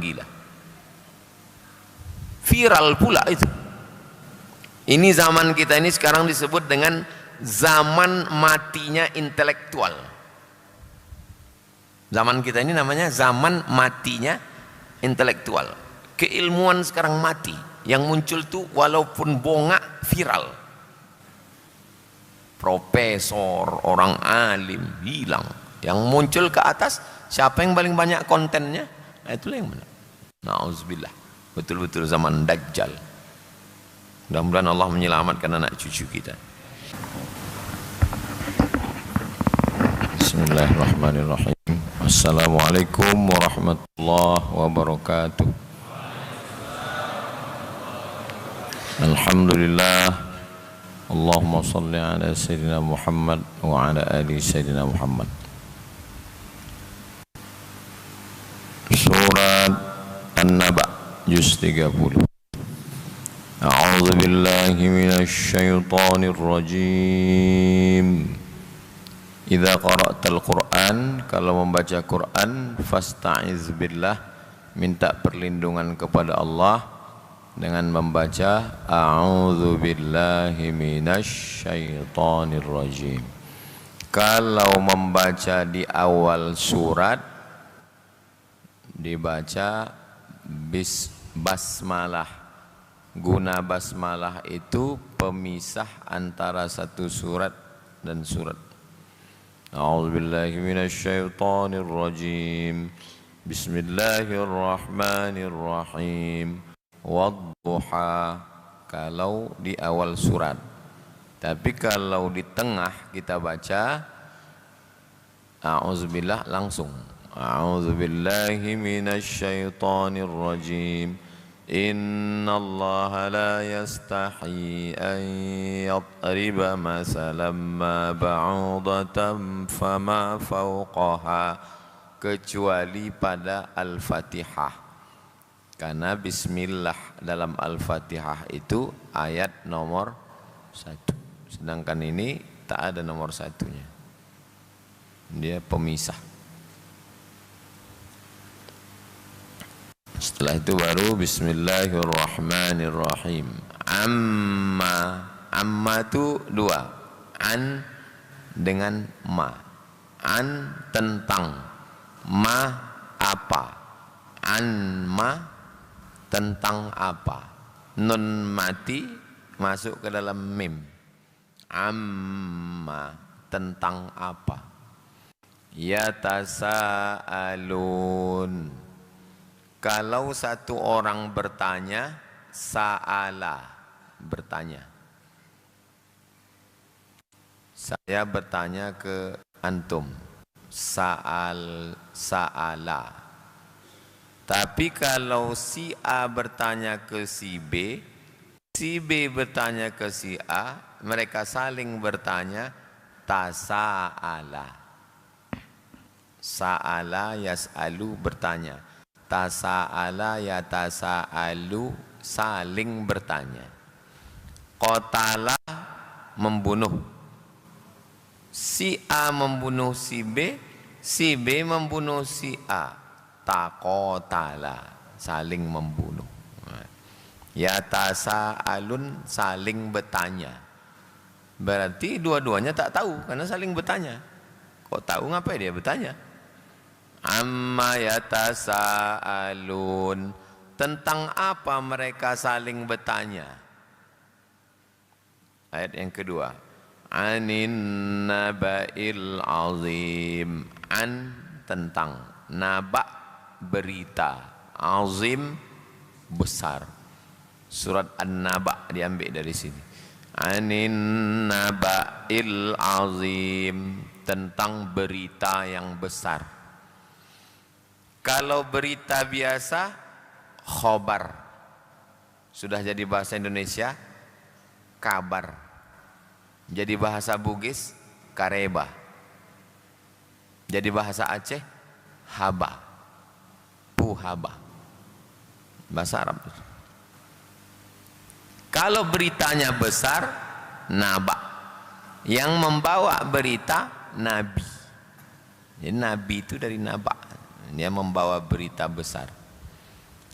gila. Viral pula itu. Ini zaman kita ini sekarang disebut dengan zaman matinya intelektual. Zaman kita ini namanya zaman matinya intelektual. Keilmuan sekarang mati. Yang muncul tuh walaupun bongak viral. Profesor, orang alim hilang. Yang muncul ke atas, siapa yang paling banyak kontennya? Nah, itulah yang benar. Nauzubillah. Betul-betul zaman Dajjal. Mudah-mudahan Allah menyelamatkan anak cucu kita. Bismillahirrahmanirrahim. Assalamualaikum warahmatullahi wabarakatuh. Alhamdulillah. Allahumma salli ala Sayyidina Muhammad wa ala ali Sayyidina Muhammad. Surat An-Naba juz 30. A'udzu billahi minasy syaithanir rajim. Idza qara'tal Qur'an, kalau membaca Quran, fasta'iz billah, minta perlindungan kepada Allah dengan membaca a'udzu billahi minasy syaithanir rajim. Kalau membaca di awal surat dibaca basmalah. Guna basmalah itu pemisah antara satu surat dan surat. A'udzubillahi minasyaitonir rajim. Bismillahirrahmanirrahim. Wadduha, kalau di awal surat. Tapi kalau di tengah kita baca a'udzubillah langsung. A'udzubillahi minasyaitonir rajim. Innallaha la yastahi an yadriba masalan ma ba'udatan fama fawqaha, kecuali pada Al-Fatihah. Karena bismillah dalam Al-Fatihah itu ayat nomor 1. Sedangkan ini tak ada nomor 1-nya. Dia pemisah. Setelah itu baru bismillahirrahmanirrahim. Amma itu 2. An dengan ma. An tentang, ma apa. An ma tentang apa. Nun mati masuk ke dalam mim. Amma tentang apa. Yatasaalun, kalau satu orang bertanya, sa'ala, bertanya. Saya bertanya ke antum, sa'ala. Tapi kalau si A bertanya ke si B bertanya ke si A, mereka saling bertanya, tasa'ala. Sa'ala yas'alu, bertanya. Tasa'ala yatasa'alu, saling bertanya. Qatala, membunuh. Si A membunuh si B membunuh si A. Taqatala, saling membunuh. Yatasa'alun, saling bertanya. Berarti dua-duanya tak tahu karena saling bertanya. Kok tahu ngapain dia bertanya? Amma yatasaalun, tentang apa mereka saling bertanya. Ayat yang kedua, anin naba'il azim. An tentang, naba berita, azim besar. Surat An-Naba diambil dari sini. Anin naba'il azim, tentang berita yang besar. Kalau berita biasa, khobar. Sudah jadi bahasa Indonesia, kabar. Jadi bahasa Bugis, kareba. Jadi bahasa Aceh, haba. Puhaba. Bahasa Arab. Kalau beritanya besar, naba. Yang membawa berita, nabi. Jadi nabi itu dari naba. Dia membawa berita besar.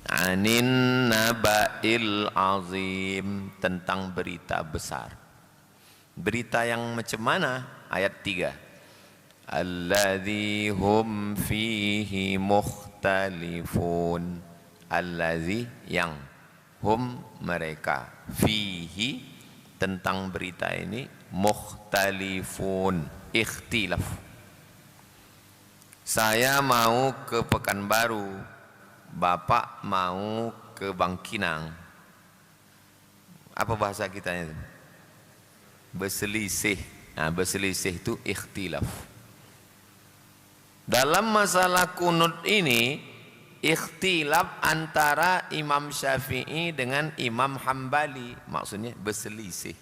Anin naba'il azim, tentang berita besar. Berita yang macam mana? Ayat 3. Alladzi hum fihi mukhtalifun. Alladzi, yang, hum, mereka, fihi, tentang berita ini, mukhtalifun, ikhtilaf. Saya mau ke Pekanbaru, Bapak mau ke Bangkinang. Apa bahasa kita itu? Berselisih. Nah, berselisih itu ikhtilaf. Dalam masalah kunut ini, ikhtilaf antara Imam Syafi'i dengan Imam Hambali, maksudnya berselisih.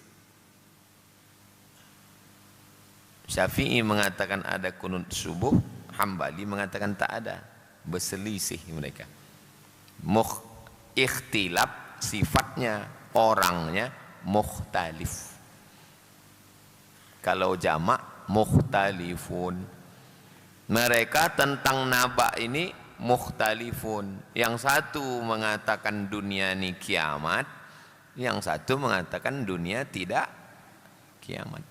Syafi'i mengatakan ada kunut subuh, Hambali mengatakan tak ada. Berselisih mereka. Ikhtilaf sifatnya, orangnya mukhtalif. Kalau jamak mukhtalifun. Mereka tentang naba ini mukhtalifun. Yang satu mengatakan dunia ini kiamat, yang satu mengatakan dunia tidak kiamat.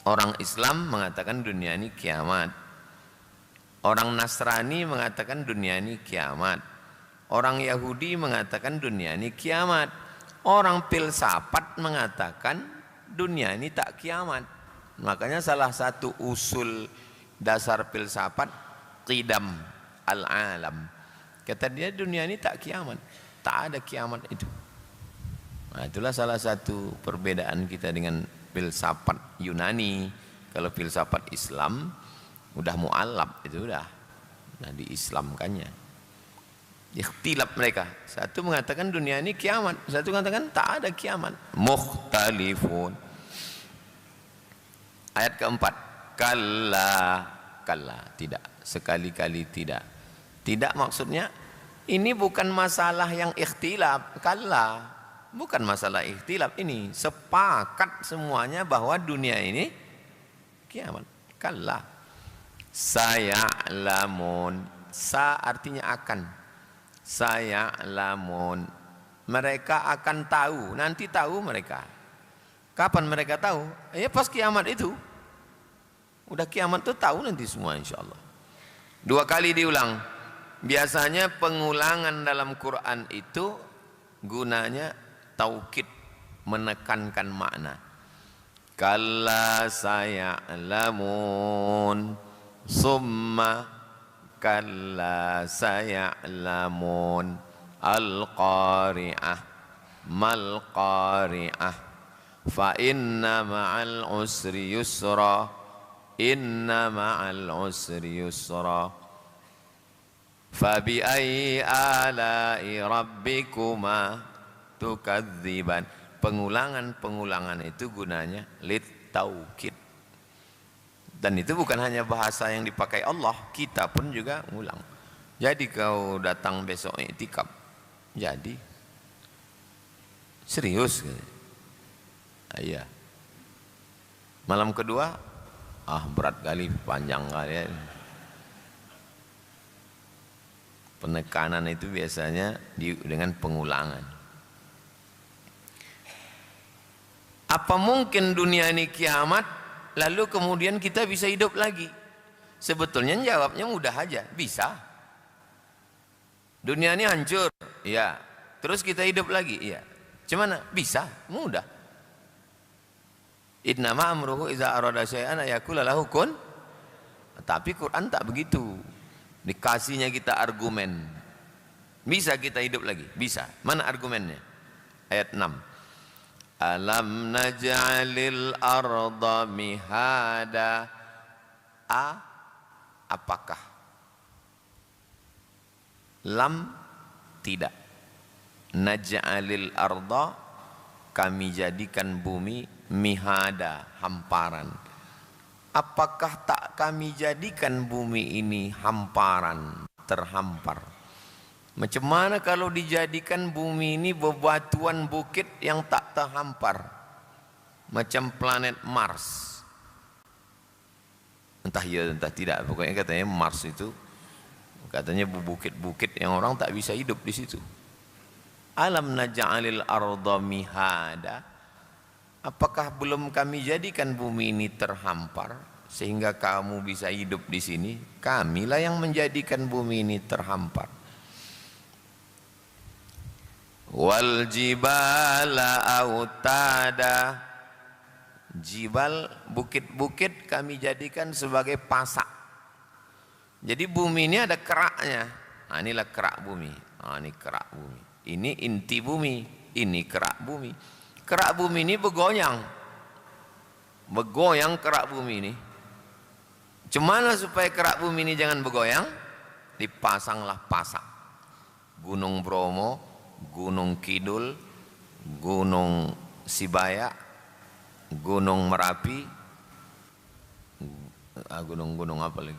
Orang Islam mengatakan dunia ini kiamat. Orang Nasrani mengatakan dunia ini kiamat. Orang Yahudi mengatakan dunia ini kiamat. Orang filsafat mengatakan dunia ini tak kiamat. Makanya salah satu usul dasar filsafat qidam al-alam. Kata dia dunia ini tak kiamat. Tak ada kiamat itu. Nah, itulah salah satu perbedaan kita dengan filsafat Yunani. Kalau filsafat Islam udah mu'allab, itu udah diislamkannya. Ikhtilaf mereka, satu mengatakan dunia ini kiamat, satu mengatakan tak ada kiamat. Mukhtalifun. Ayat keempat, kalla, tidak, sekali-kali tidak. Tidak maksudnya ini bukan masalah yang ikhtilaf. Kalla, bukan masalah ikhtilaf, ini sepakat semuanya bahwa dunia ini kiamat. Kalla. Saya'lamun, sa artinya akan, saya'lamun, mereka akan tahu, nanti tahu mereka. Kapan mereka tahu? Ya pas kiamat itu. Udah kiamat itu tahu nanti semua insyaallah. 2 kali diulang. Biasanya pengulangan dalam Quran itu gunanya taukid, menekankan makna. Kalla saya'lamun, summa kalla saya'lamun, al-qari'ah, mal qari'ah, fa inna ma'al usri yusra, inna ma'al usri yusra, fa bi ayyi ala'i rabbikuma tukadziban. Pengulangan-pengulangan itu gunanya lit taukid. Dan itu bukan hanya bahasa yang dipakai Allah, kita pun juga ngulang. Jadi kau datang besok iktikaf, jadi serius. Iya. Malam kedua, berat kali, panjang kali. Penekanan itu biasanya dengan pengulangan. Apa mungkin dunia ini kiamat lalu kemudian kita bisa hidup lagi? Sebetulnya jawabnya mudah aja, bisa. Dunia ini hancur, ya. Terus kita hidup lagi, ya. Gimana? Bisa, mudah. Innama amruhu iza arada syai'an ayaqula lahu kun. Tapi Quran tak begitu. Dikasihnya kita argumen. Bisa kita hidup lagi? Bisa. Mana argumennya? Ayat 6. Alam naj'alil arda mihada. Apakah? Lam, tidak. Naj'alil arda, kami jadikan bumi, mihada, hamparan. Apakah tak kami jadikan bumi ini hamparan, terhampar? Macam mana kalau dijadikan bumi ini bebatuan bukit yang tak terhampar, macam planet Mars? Entah ya entah tidak, pokoknya katanya Mars itu Katanya bukit-bukit yang orang tak bisa hidup di situ. Alam naj'alil arda mihada. Apakah belum kami jadikan bumi ini terhampar sehingga kamu bisa hidup di sini? Kamilah yang menjadikan bumi ini terhampar. Wal jibala autada. Jibal, bukit-bukit kami jadikan sebagai pasak. Jadi bumi ini ada keraknya. Nah, inilah kerak bumi. Nah, ini kerak bumi. Ini inti bumi. Ini kerak bumi. Kerak bumi ini bergoyang. Bergoyang kerak bumi ini. Cemana supaya kerak bumi ini jangan bergoyang? Dipasanglah pasak. Gunung Bromo, Gunung Kidul, Gunung Sibaya, Gunung Merapi, gunung-gunung apa lagi?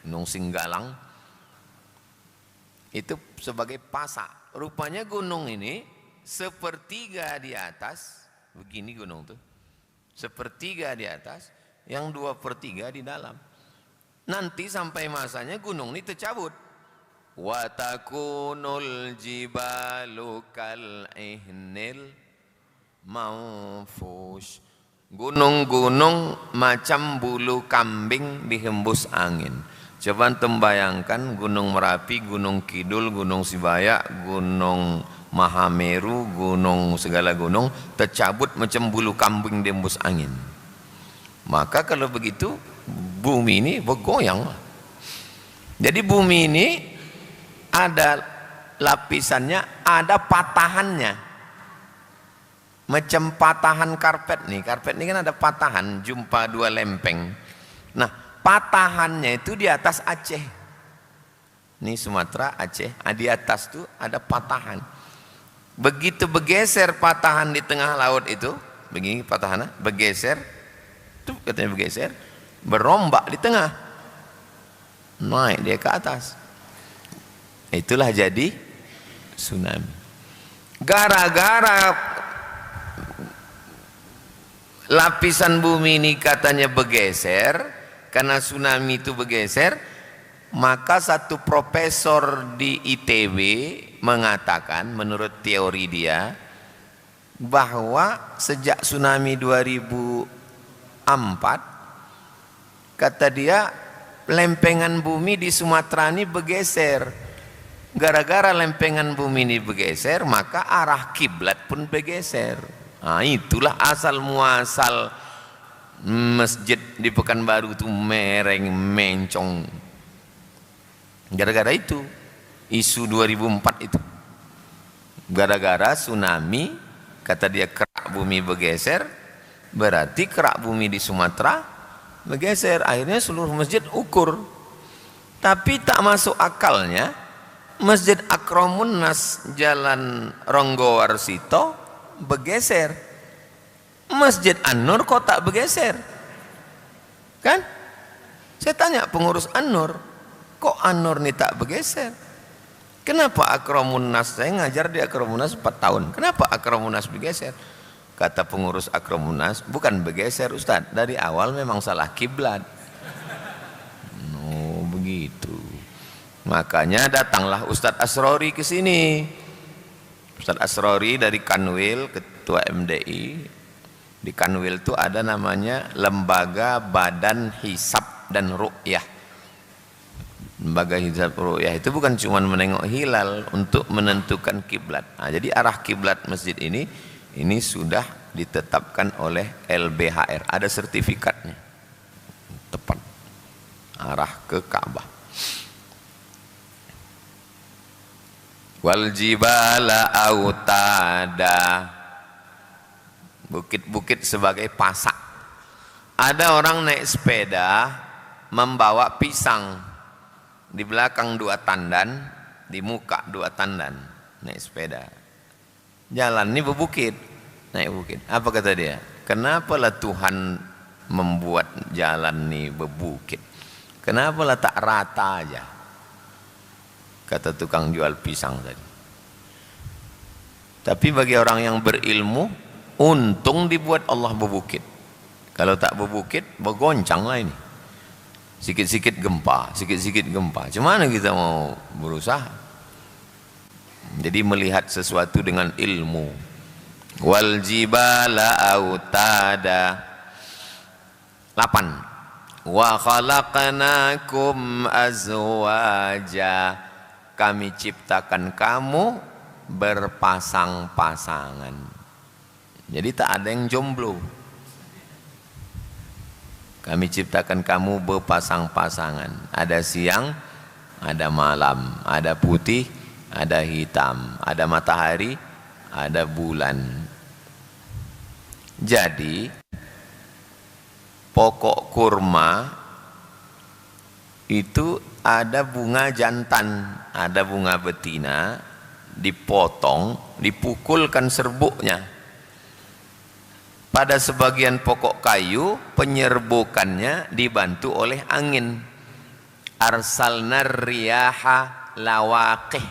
Gunung Singgalang. Itu sebagai pasak. Rupanya gunung ini sepertiga di atas, begini gunung tuh. Sepertiga di atas, yang 2/3 di dalam. Nanti sampai masanya gunung ini tercabut. Wa takunul jibalu kal ihnil manfush. Gunung-gunung macam bulu kambing dihembus angin. Coba antum bayangkan Gunung Merapi, Gunung Kidul, Gunung Sibaya, Gunung Mahameru, gunung segala gunung tercabut macam bulu kambing dihembus angin. Maka kalau begitu bumi ini bergoyang. Jadi bumi ini ada lapisannya, ada patahannya. Macam patahan karpet nih. Karpet ini kan ada patahan, jumpa 2 lempeng. Nah, patahannya itu di atas Aceh. Ini Sumatera, Aceh. Di atas tuh ada patahan. Begitu bergeser patahan di tengah laut itu, begini patahannya, bergeser, tuh katanya bergeser, berombak di tengah, naik dia ke atas. Itulah jadi tsunami. Gara-gara lapisan bumi ini katanya bergeser, karena tsunami itu bergeser, maka satu profesor di ITB mengatakan, menurut teori dia, bahwa sejak tsunami 2004, kata dia, lempengan bumi di Sumatera ini bergeser. Gara-gara lempengan bumi ini bergeser, maka arah kiblat pun bergeser. Nah, itulah asal muasal masjid di Pekanbaru itu mereng mencong. Gara-gara itu, isu 2004 itu. Gara-gara tsunami, kata dia kerak bumi bergeser, berarti kerak bumi di Sumatera bergeser. Akhirnya seluruh masjid ukur. Tapi tak masuk akalnya, Masjid Akramun Nas Jalan Ronggowarsito bergeser. Masjid An-Nur kok tak bergeser? Kan? Saya tanya pengurus An-Nur, kok An-Nur ini tak bergeser? Kenapa Akramun Nas? Saya ngajar di Akramun Nas 4 tahun. Kenapa Akramun Nas bergeser? Kata pengurus Akramun Nas, bukan bergeser Ustaz, dari awal memang salah kiblat. Oh, begitu. Makanya datanglah Ustadz Asrori ke sini. Ustadz Asrori dari Kanwil, ketua MDI. Di Kanwil itu ada namanya Lembaga Badan Hisab dan Ru'yah. Lembaga Hisab Ru'yah itu bukan cuma menengok hilal, untuk menentukan kiblat. Nah, jadi arah kiblat masjid ini sudah ditetapkan oleh LBHR. Ada sertifikatnya. Tepat. Arah ke Ka'bah. Wal jibala autada. Bukit-bukit sebagai pasak. Ada orang naik sepeda membawa pisang, di belakang 2 tandan, di muka 2 tandan, naik sepeda. Jalan ini berbukit, naik bukit. Apa kata dia? Kenapalah Tuhan membuat jalan ini berbukit? Kenapalah tak rata aja? Kata tukang jual pisang tadi. Tapi bagi orang yang berilmu, untung dibuat Allah berbukit. Kalau tak berbukit, bergoncang lah ini. Sikit-sikit gempa, sikit-sikit gempa. Cuman kita mau berusaha. Jadi melihat sesuatu dengan ilmu. Wal jibala autada. 8. Wa khalaqnakum azwaja. Kami ciptakan kamu berpasang-pasangan. Jadi tak ada yang jomblo. Kami ciptakan kamu berpasang-pasangan. Ada siang, ada malam, ada putih, ada hitam, ada matahari, ada bulan. Jadi pokok kurma itu ada bunga jantan, ada bunga betina, dipotong, dipukulkan serbuknya. Pada sebagian pokok kayu penyerbukannya dibantu oleh angin. Arsalnar riyaha lawaqih.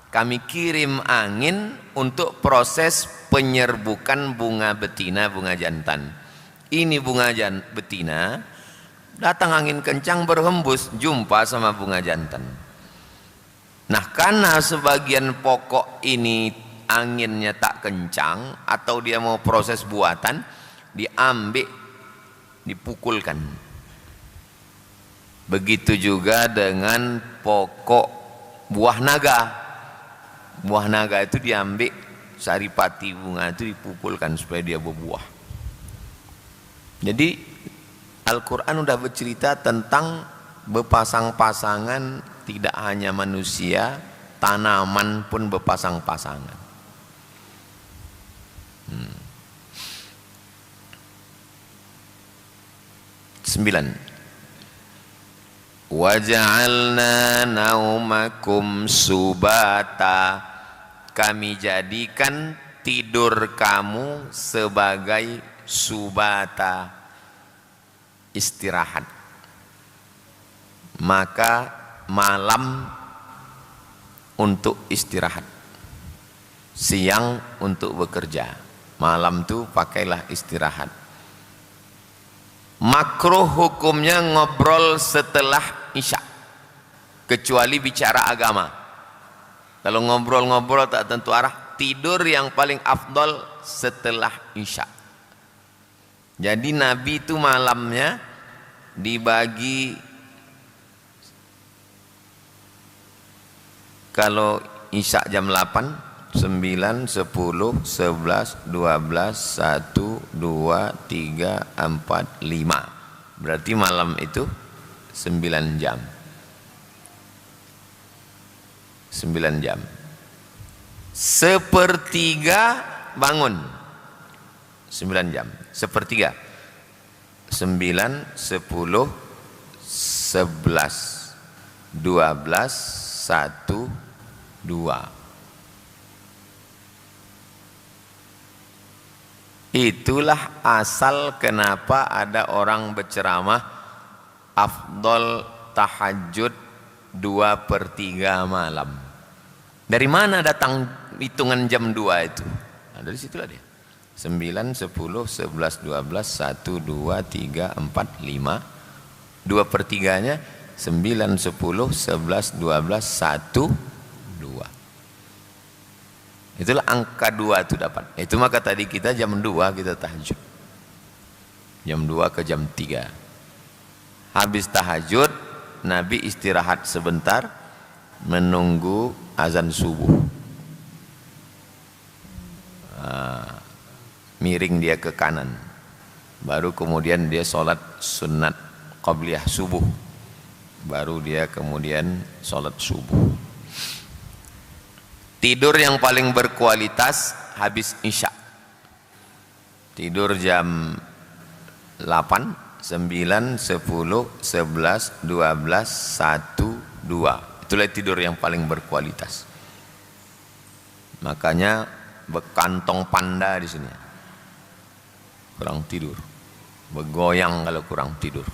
Kami kirim angin untuk proses penyerbukan bunga betina, bunga jantan. Ini bunga betina, datang angin kencang berhembus, jumpa sama bunga jantan. Nah, karena sebagian pokok ini anginnya tak kencang atau dia mau proses buatan, diambil, dipukulkan. Begitu juga dengan pokok buah naga. Buah naga itu diambil, saripati bunga itu dipukulkan supaya dia berbuah. Jadi Al-Quran sudah bercerita tentang berpasang-pasangan, tidak hanya manusia, tanaman pun berpasang-pasangan. 9. Waja'alna naumakum subata. Kami jadikan tidur kamu sebagai subata, istirahat. Maka malam untuk istirahat, siang untuk bekerja. Malam tu pakailah istirahat. Makruh hukumnya ngobrol setelah isya, kecuali bicara agama. Kalau ngobrol-ngobrol tak tentu arah, tidur yang paling afdol setelah isya. Jadi Nabi itu malamnya dibagi, kalau isya jam 8, 9, 10, 11, 12, 1, 2, 3, 4, 5. Berarti malam itu 9 jam. 9 jam. Sepertiga bangun. 9 jam. Sepertiga. 9, 10, 11, 12, 1, 2. Itulah asal kenapa ada orang berceramah afdol tahajud 2/3 malam. Dari mana datang hitungan jam 2 itu? Nah, dari situlah dia. 9, 10, 11, 12, 1, 2, 3, 4, 5. 2/3-nya 9, 10, 11, 12, 1, 2. Itulah angka 2 itu dapat. Itu maka tadi kita jam 2 kita tahajud. Jam 2 ke jam 3. Habis tahajud, Nabi istirahat sebentar menunggu azan subuh. Miring dia ke kanan. Baru kemudian dia sholat sunat qabliyah subuh. Baru dia kemudian sholat subuh. Tidur yang paling berkualitas habis isya. Tidur jam 8, 9, 10, 11, 12, 1, 2. Itulah tidur yang paling berkualitas. Makanya bekantong panda di sini. Kurang tidur. Begoyang kalau kurang tidur.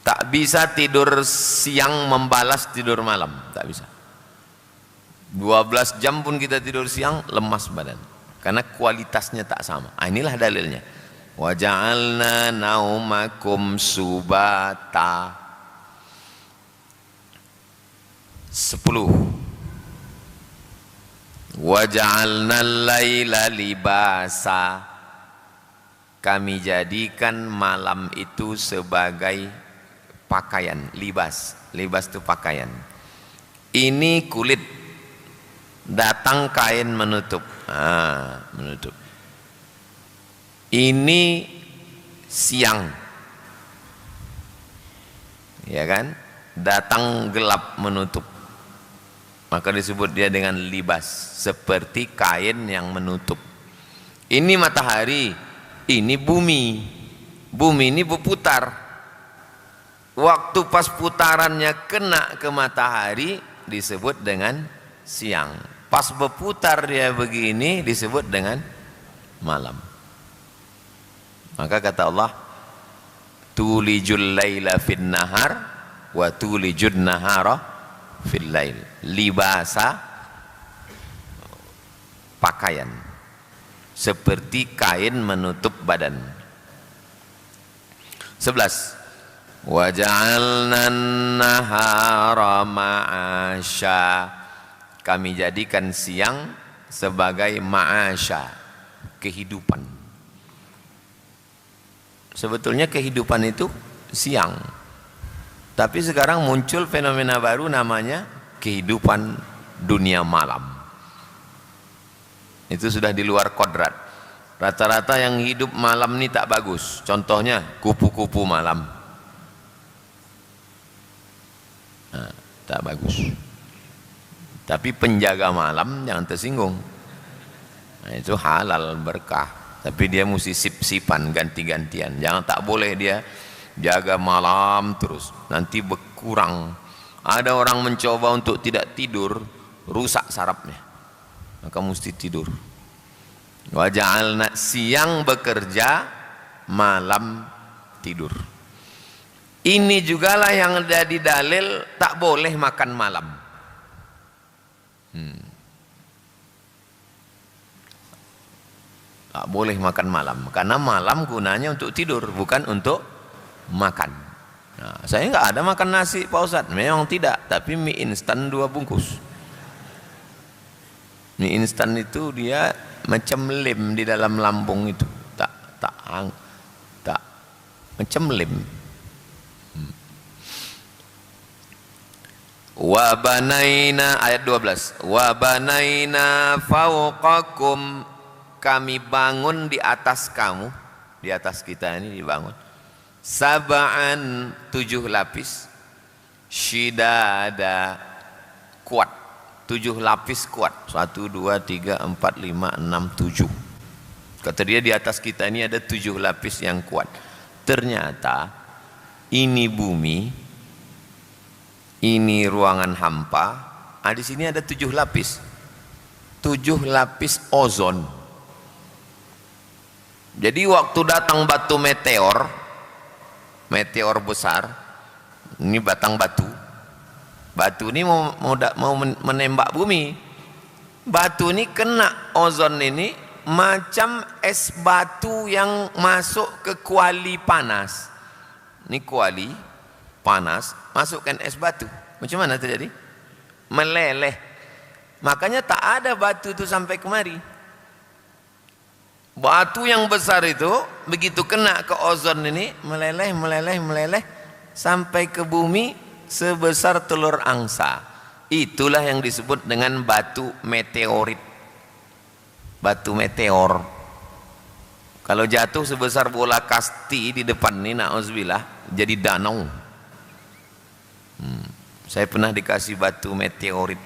Tak bisa tidur siang membalas tidur malam, tak bisa. 12 jam pun kita tidur siang, lemas badan. Karena kualitasnya tak sama. Inilah dalilnya. Wa ja'alna naumakum subata. 10. Wa ja'alna al-laila libasa. Kami jadikan malam itu sebagai pakaian, libas. Libas itu pakaian. Ini kulit, datang kain menutup. Menutup. Ini siang, ya kan? Datang gelap menutup, maka disebut dia dengan libas, seperti kain yang menutup. Ini matahari, ini bumi. Bumi ini berputar. Waktu pas putarannya kena ke matahari disebut dengan siang. Pas berputar dia begini disebut dengan malam. Maka kata Allah, tulijul laila fin nahar wa tulijun nahara fil lail. Libasa, pakaian, seperti kain menutup badan. 11. Wa ja'alna an-nahara ma'asya. Kami jadikan siang sebagai ma'asya, kehidupan. Sebetulnya kehidupan itu siang, tapi sekarang muncul fenomena baru namanya kehidupan dunia malam. Itu sudah di luar kodrat. Rata-rata yang hidup malam ini tak bagus. Contohnya kupu-kupu malam, tak bagus. Tapi penjaga malam jangan tersinggung. Itu halal, berkah. Tapi dia mesti sip-sipan, ganti-gantian. Jangan, tak boleh dia jaga malam terus, nanti berkurang. Ada orang mencoba untuk tidak tidur, rusak sarafnya, maka mesti tidur. Wa ja'alna, siang bekerja, malam tidur. Ini jugalah yang jadi dalil tak boleh makan malam. Tak boleh makan malam, karena malam gunanya untuk tidur, bukan untuk makan. Nah, saya nggak ada makan nasi Pak Ustadz, memang tidak, tapi mie instan 2 bungkus. Mie instan itu dia macam lem di dalam lambung itu, tak macam lem. Wa banaina, ayat 12. Wa banaina fawqakum, kami bangun di atas kamu, di atas kita ini dibangun. Sab'an, 7 lapis. Shidada, kuat. 7 lapis kuat. 1, 2, 3, 4, 5, 6, 7. Kata dia di atas kita ini ada 7 lapis yang kuat. Ternyata ini bumi, ini ruangan hampa. Di sini ada 7 lapis. 7 lapis ozon. Jadi waktu datang batu meteor besar, ini batang batu ini mau menembak bumi. Batu ini kena ozon ini, macam es batu yang masuk ke kuali panas. Ini kuali panas, masukkan es batu, macam mana terjadi? Meleleh. Makanya tak ada batu itu sampai kemari. Batu yang besar itu begitu kena ke ozon ini meleleh sampai ke bumi sebesar telur angsa. Itulah yang disebut dengan batu meteorit. Batu meteor. Kalau jatuh sebesar bola kasti di depan ini, na'udzubillah, jadi danau. Saya pernah dikasih batu meteorit.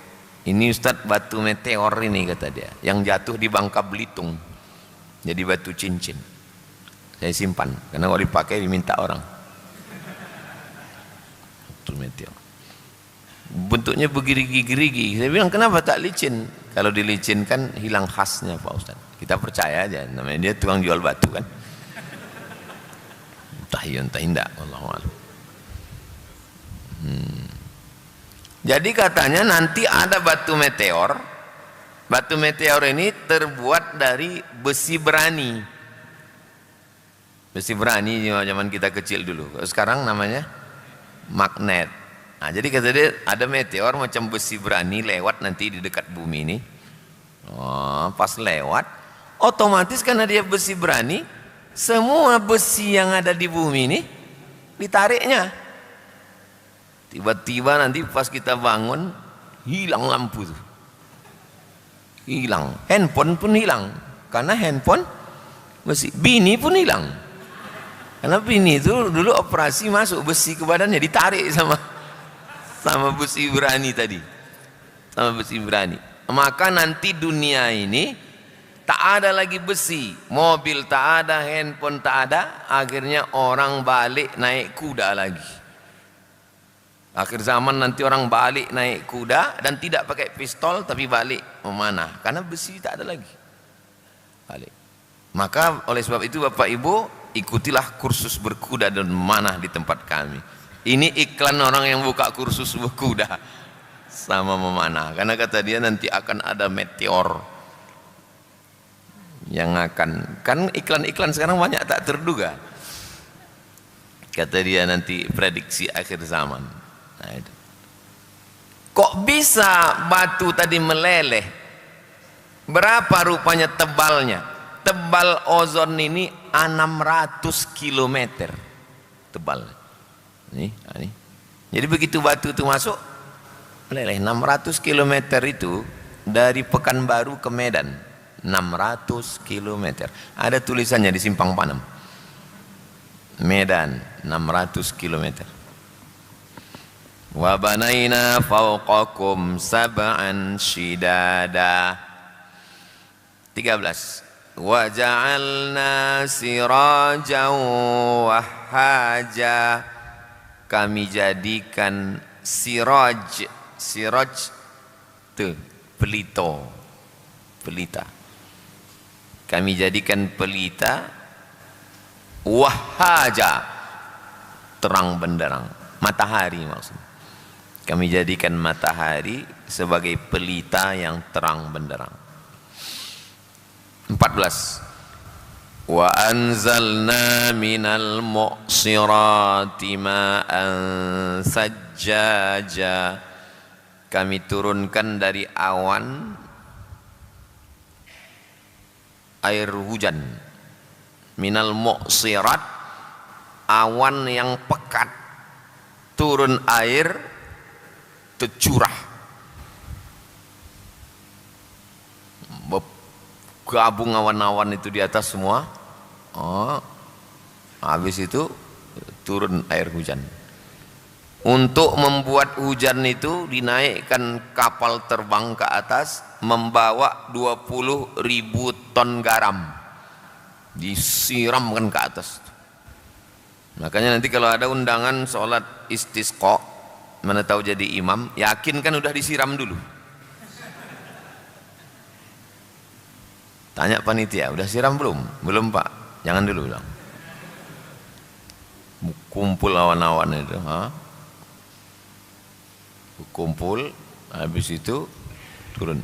Ini Ustadz, batu meteor ini kata dia, yang jatuh di Bangka Belitung. Jadi batu cincin. Saya simpan, karena kalau dipakai diminta orang. Batu meteor. Bentuknya bergerigi-gerigi. Saya bilang, kenapa tak licin? Kalau dilicinkan hilang khasnya Pak Ustadz. Kita percaya aja, namanya dia tukang jual batu kan. Entah iya entah tidak, wallahu a'lam. Jadi katanya nanti ada batu meteor. Batu meteor ini terbuat dari besi berani. Besi berani zaman kita kecil dulu. Sekarang namanya magnet. Nah, jadi kata dia ada meteor macam besi berani lewat nanti di dekat bumi ini. Oh, pas lewat, otomatis karena dia besi berani, semua besi yang ada di bumi ini ditariknya. Tiba-tiba nanti pas kita bangun, hilang lampu tuh. Hilang. Handphone pun hilang. Karena handphone besi. Bini pun hilang. Karena bini itu dulu operasi masuk besi ke badannya, ditarik sama besi berani tadi. Sama besi berani. Maka nanti dunia ini tak ada lagi besi, mobil tak ada, handphone tak ada, akhirnya orang balik naik kuda lagi. Akhir zaman nanti orang balik naik kuda dan tidak pakai pistol tapi balik memanah karena besi tak ada lagi. Balik. Maka oleh sebab itu Bapak Ibu, ikutilah kursus berkuda dan memanah di tempat kami. Ini iklan orang yang buka kursus berkuda sama memanah, karena kata dia nanti akan ada meteor yang akan, kan iklan-iklan sekarang banyak tak terduga. Kata dia nanti prediksi akhir zaman. Nah, itu. Kok bisa batu tadi meleleh? Berapa rupanya tebalnya? Tebal ozon ini 600 km tebal. Ini. Jadi begitu batu itu masuk meleleh. 600 km itu dari Pekanbaru ke Medan. 600 km. Ada tulisannya di Simpang Panem. Medan 600 km. Wa banaina fawqakum sab'an shidada. 13. Wa ja'alna sirajan wahaja. Kami jadikan siraj itu pelita. Kami jadikan pelita wahaja, terang benderang, matahari maksudnya. Kami jadikan matahari sebagai pelita yang terang benderang. 14. Wa anzalna minal mu'sirati ma'an sajjaja. Kami turunkan dari awan air hujan. Minal mu'sirat, awan yang pekat, turun air tercurah, gabung awan-awan itu di atas semua. Habis itu turun air hujan. Untuk membuat hujan itu dinaikkan kapal terbang ke atas, membawa 20.000 ton garam, disiramkan ke atas. Makanya nanti kalau ada undangan sholat istisqa, mana tahu jadi imam, yakin kan udah disiram dulu. Tanya panitia, udah siram belum? Belum Pak, jangan dulu bilang. Kumpul awan-awan itu, kumpul, habis itu turun.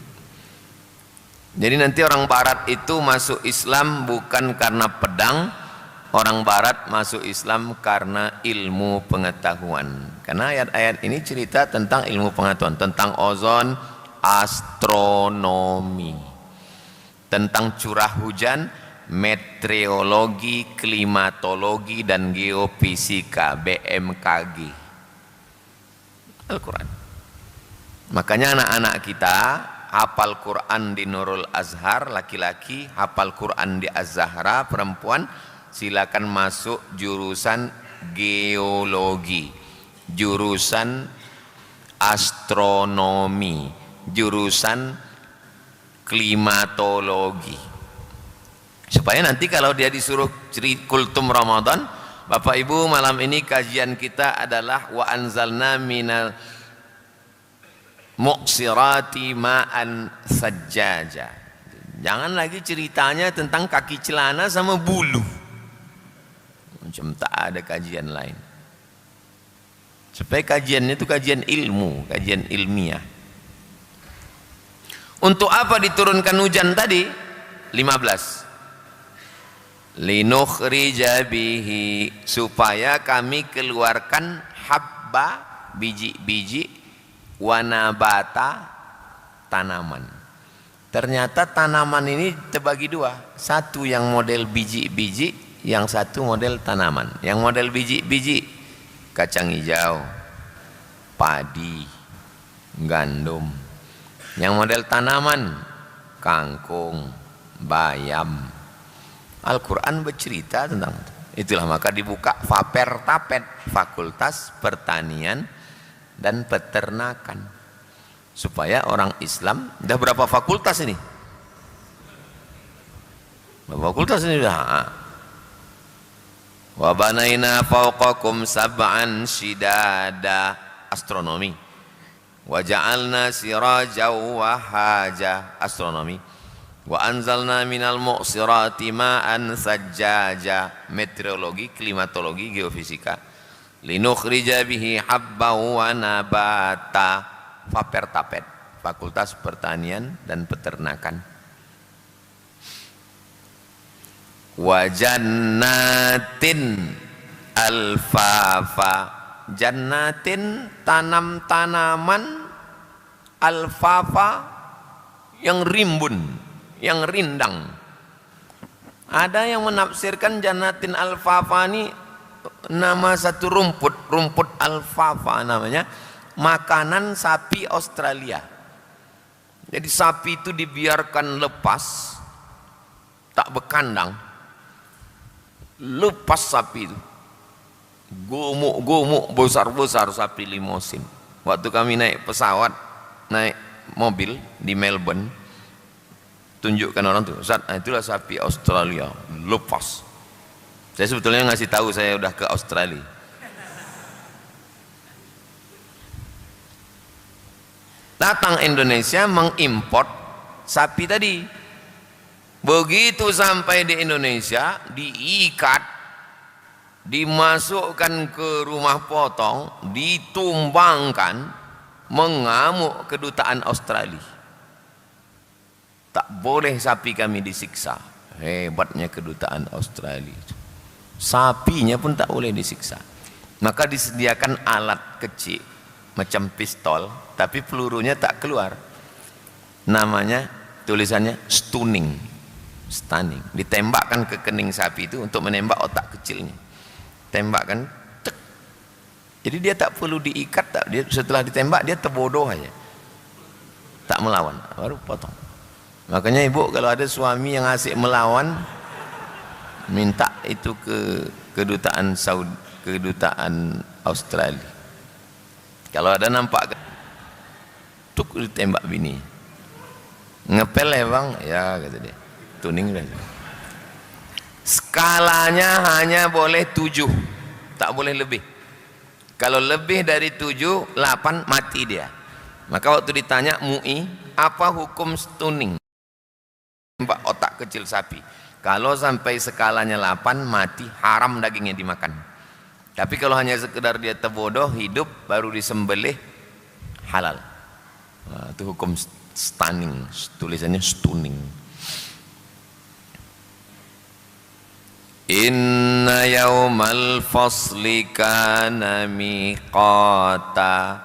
Jadi nanti orang barat itu masuk Islam bukan karena pedang, orang barat masuk Islam karena ilmu pengetahuan. Karena ayat-ayat ini cerita tentang ilmu pengetahuan, tentang ozon, astronomi, tentang curah hujan, meteorologi, klimatologi, dan geofisika, BMKG. Al-Quran. Makanya anak-anak kita hafal Quran di Nurul Azhar, laki-laki, hafal Quran di Az-Zahra, perempuan, silakan masuk jurusan geologi, jurusan astronomi, jurusan klimatologi, supaya nanti kalau dia disuruh kultum Ramadan, Bapak Ibu, malam ini kajian kita adalah wa anzalna minal muqsirati ma'an sajjaja. Jangan lagi ceritanya tentang kaki celana sama bulu, macam tak ada kajian lain. Supaya kajiannya itu kajian ilmu, kajian ilmiah. Untuk apa diturunkan hujan tadi? 15. linukhrija bihi, supaya kami keluarkan habba, biji-biji, wanabata, tanaman. Ternyata tanaman ini terbagi dua, satu yang model biji-biji, yang satu model tanaman. Yang model biji-biji kacang hijau, padi, gandum. Yang model tanaman kangkung, bayam. Al-Quran bercerita tentang itu. Itulah maka dibuka Fapertapet, Fakultas Pertanian dan Peternakan, supaya orang Islam. Udah berapa fakultas ini? Berapa fakultas ini udah? Wa banaina fawqakum sab'an shidada, astronomi. Wa ja'alna sirajaw wahaja, astronomi. Wa anzalna minal mu'sirati ma'an sajjaja, meteorologi, klimatologi, geofisika. Linukhrija bihi habba wa nabata, Fapertapet, Fakultas Pertanian dan Peternakan. Wa jannatin alfafa, jannatin tanam-tanaman, alfafa yang rimbun, yang rindang. Ada yang menafsirkan jannatin alfafa ini nama satu rumput, rumput alfafa namanya, makanan sapi Australia. Jadi sapi itu dibiarkan lepas, tak berkandang, lepas sapi itu, gomuk-gomuk besar-besar sapi limosin. Waktu kami naik pesawat, naik mobil di Melbourne, tunjukkan orang tuh, Ustaz, itulah sapi Australia lepas. Saya sebetulnya ngasih tahu saya udah ke Australia. Datang Indonesia mengimport sapi tadi. Begitu sampai di Indonesia, diikat, dimasukkan ke rumah potong, ditumbangkan, mengamuk kedutaan Australia. Tak boleh sapi kami disiksa. Hebatnya kedutaan Australia. Sapinya pun tak boleh disiksa. Maka disediakan alat kecil macam pistol, tapi pelurunya tak keluar. Namanya, tulisannya stunning, stunning. Ditembakkan ke kening sapi itu untuk menembak otak kecilnya. Tembakkan, tek. Jadi dia tak perlu diikat, tak. Dia setelah ditembak dia terbodoh aja, tak melawan, baru potong. Makanya ibu kalau ada suami yang asik melawan, minta itu ke kedutaan Saudi, kedutaan Australia. Kalau ada nampak tuk ditembak bini, ngepel ya bang, ya kata dia, tuning dah. Skalanya hanya boleh 7, tak boleh lebih. Kalau lebih dari 7, 8 mati dia. Maka waktu ditanya MUI, apa hukum stunning, tembak otak kecil sapi, kalau sampai skalanya 8 mati, haram dagingnya dimakan. Tapi kalau hanya sekedar dia terbodoh hidup baru disembelih, halal. Nah, itu hukum stunning, tulisannya stunning. Inna yaumal fasli kana miqata,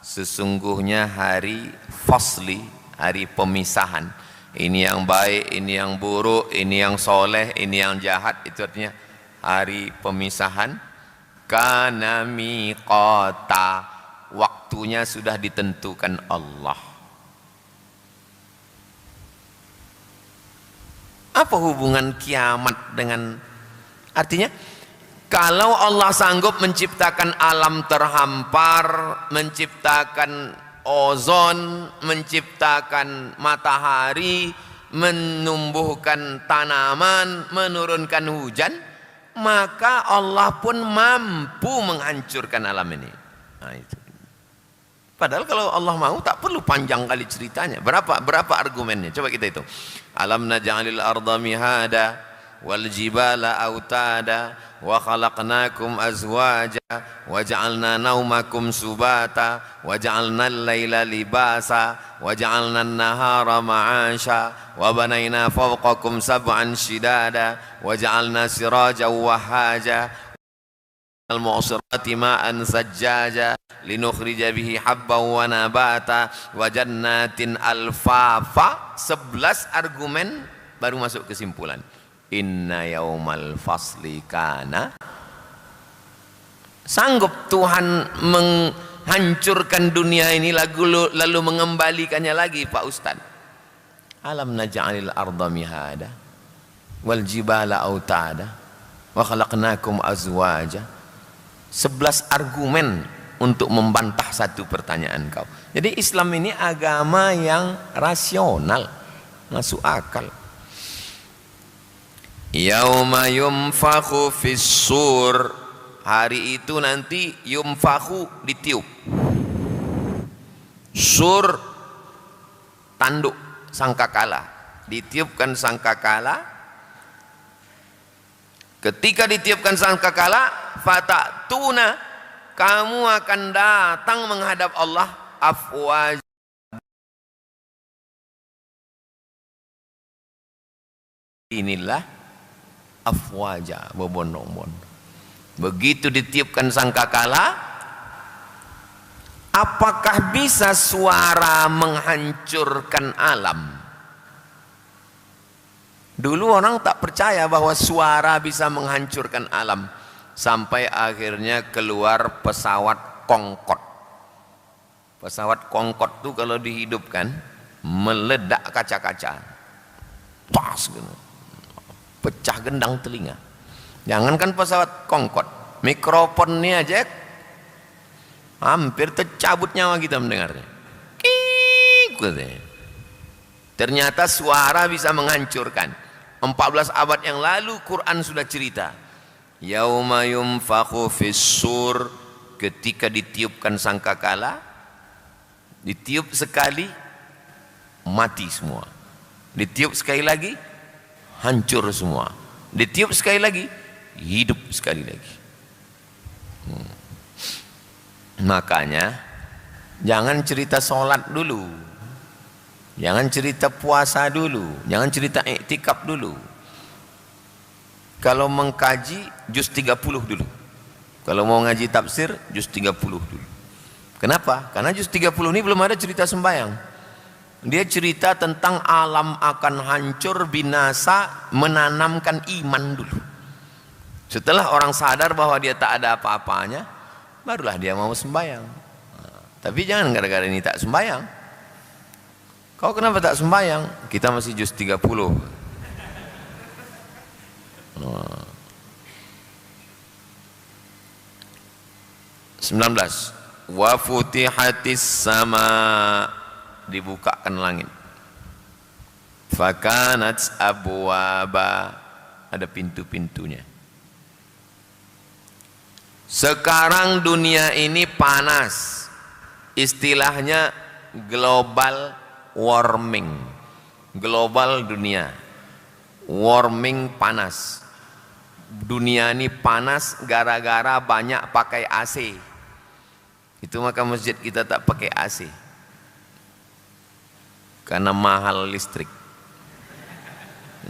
sesungguhnya hari fasli, hari pemisahan. Ini yang baik, ini yang buruk, ini yang soleh, ini yang jahat, itu artinya hari pemisahan. Kana miqata, waktunya sudah ditentukan Allah. Apa hubungan kiamat dengan, artinya kalau Allah sanggup menciptakan alam terhampar, menciptakan ozon, menciptakan matahari, menumbuhkan tanaman, menurunkan hujan, maka Allah pun mampu menghancurkan alam ini. Nah, itu. Padahal kalau Allah mau tak perlu panjang kali ceritanya. Berapa argumennya? Coba kita hitung. Alam naj'alil arda mihada wal jibala autada wa khalaqnakum azwaja wa ja'alna naumakum subata wa ja'alna al-laila libasa wa ja'alna an-nahara ma'asha wa banayna fawqakum sab'an shidada wa ja'alna sirajan wahaja al-mu'sirati ma'an sajjaja linukhrija bihi habban wa nabata wa jannatin alfafa. 11 argumen baru masuk kesimpulan. Inna yaumal fasli kana. Sanggup Tuhan menghancurkan dunia ini lalu mengembalikannya lagi Pak Ustaz? Alam naj'alil arda mihada wal jibala autada wa khalaqnakum azwaja. 11 argumen untuk membantah satu pertanyaan kau. Jadi Islam ini agama yang rasional, masuk akal. Yauma yumfakhu fis-sur, hari itu nanti yumfakhu ditiup. Sur tanduk sangkakala, ditiupkan sangkakala. Ketika ditiupkan sangkakala, fatatuna, kamu akan datang menghadap Allah afwaj. Inilah afwaja, berbondong-bondong. Begitu ditiupkan sangkakala, apakah bisa suara menghancurkan alam? Dulu orang tak percaya bahwa suara bisa menghancurkan alam, sampai akhirnya keluar pesawat Concorde. Pesawat Concorde itu kalau dihidupkan meledak kaca-kaca, pas gitu, pecah gendang telinga. Jangankan pesawat Concorde, mikrofon ini aja hampir tercabut nyawa kita mendengarnya. Ternyata suara bisa menghancurkan. 14 abad yang lalu Quran sudah cerita. Yauma yumfakhu fis-sur, ketika ditiupkan sangkakala, ditiup sekali mati semua, ditiup sekali lagi hancur semua, ditiup sekali lagi hidup sekali lagi. Makanya jangan cerita sholat dulu, jangan cerita puasa dulu, jangan cerita iktikaf dulu. Kalau mengkaji juz 30 dulu. Kalau mau ngaji tafsir juz 30 dulu. Kenapa? Karena juz 30 ini belum ada cerita sembahyang. Dia cerita tentang alam akan hancur binasa, menanamkan iman dulu. Setelah orang sadar bahwa dia tak ada apa-apanya, barulah dia mau sembahyang. Tapi jangan gara-gara ini tak sembahyang. Kau kenapa tak sembahyang? Kita masih juz 30. 19. Wa futihatis sama, dibukakan langit. Fakanat abwaba, ada pintu-pintunya. Sekarang dunia ini panas, istilahnya global warming. Global dunia warming, panas. Dunia ini panas gara-gara banyak pakai AC. Itu maka masjid kita tak pakai AC, karena mahal listrik.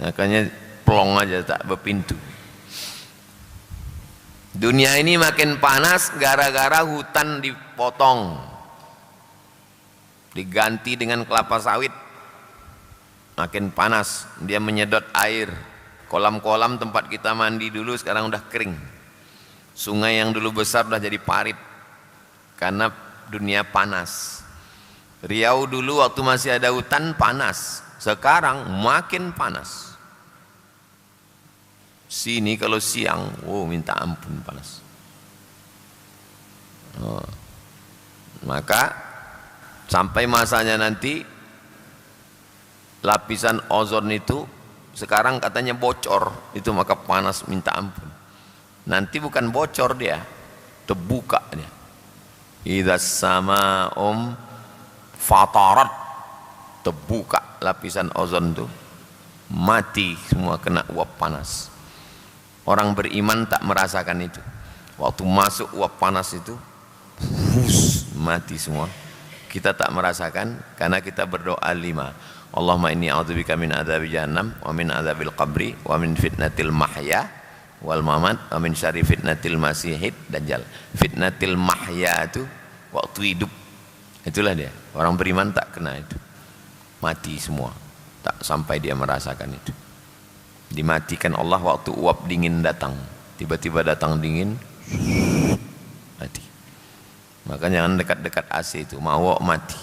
Makanya plong aja, tak berpintu. Dunia ini makin panas gara-gara hutan dipotong, diganti dengan kelapa sawit. Makin panas, dia menyedot air. Kolam-kolam tempat kita mandi dulu sekarang udah kering. Sungai yang dulu besar udah jadi parit, karena dunia panas. Riau dulu waktu masih ada hutan panas, sekarang makin panas. Sini kalau siang, minta ampun panas. Maka sampai masanya nanti lapisan ozon itu sekarang katanya bocor, itu maka panas minta ampun. Nanti bukan bocor, dia terbuka dia. Idza sama'um fatarat, terbuka lapisan ozon itu, mati semua kena uap panas. Orang beriman tak merasakan itu. Waktu masuk uap panas itu, mati semua. Kita tak merasakan karena kita berdoa 5. Allahumma inni a'udzubika min adzabi jahannam wa min adzabil qabri wa min fitnatil mahya wal mamat wa min syarri fitnatil masihid dajjal. Fitnatil mahya itu waktu hidup. Itulah dia. Orang beriman tak kena itu. Mati semua. Tak sampai dia merasakan itu. Dimatikan Allah waktu uap dingin datang. Tiba-tiba datang dingin, mati. Maka jangan dekat-dekat AC itu, mau mati.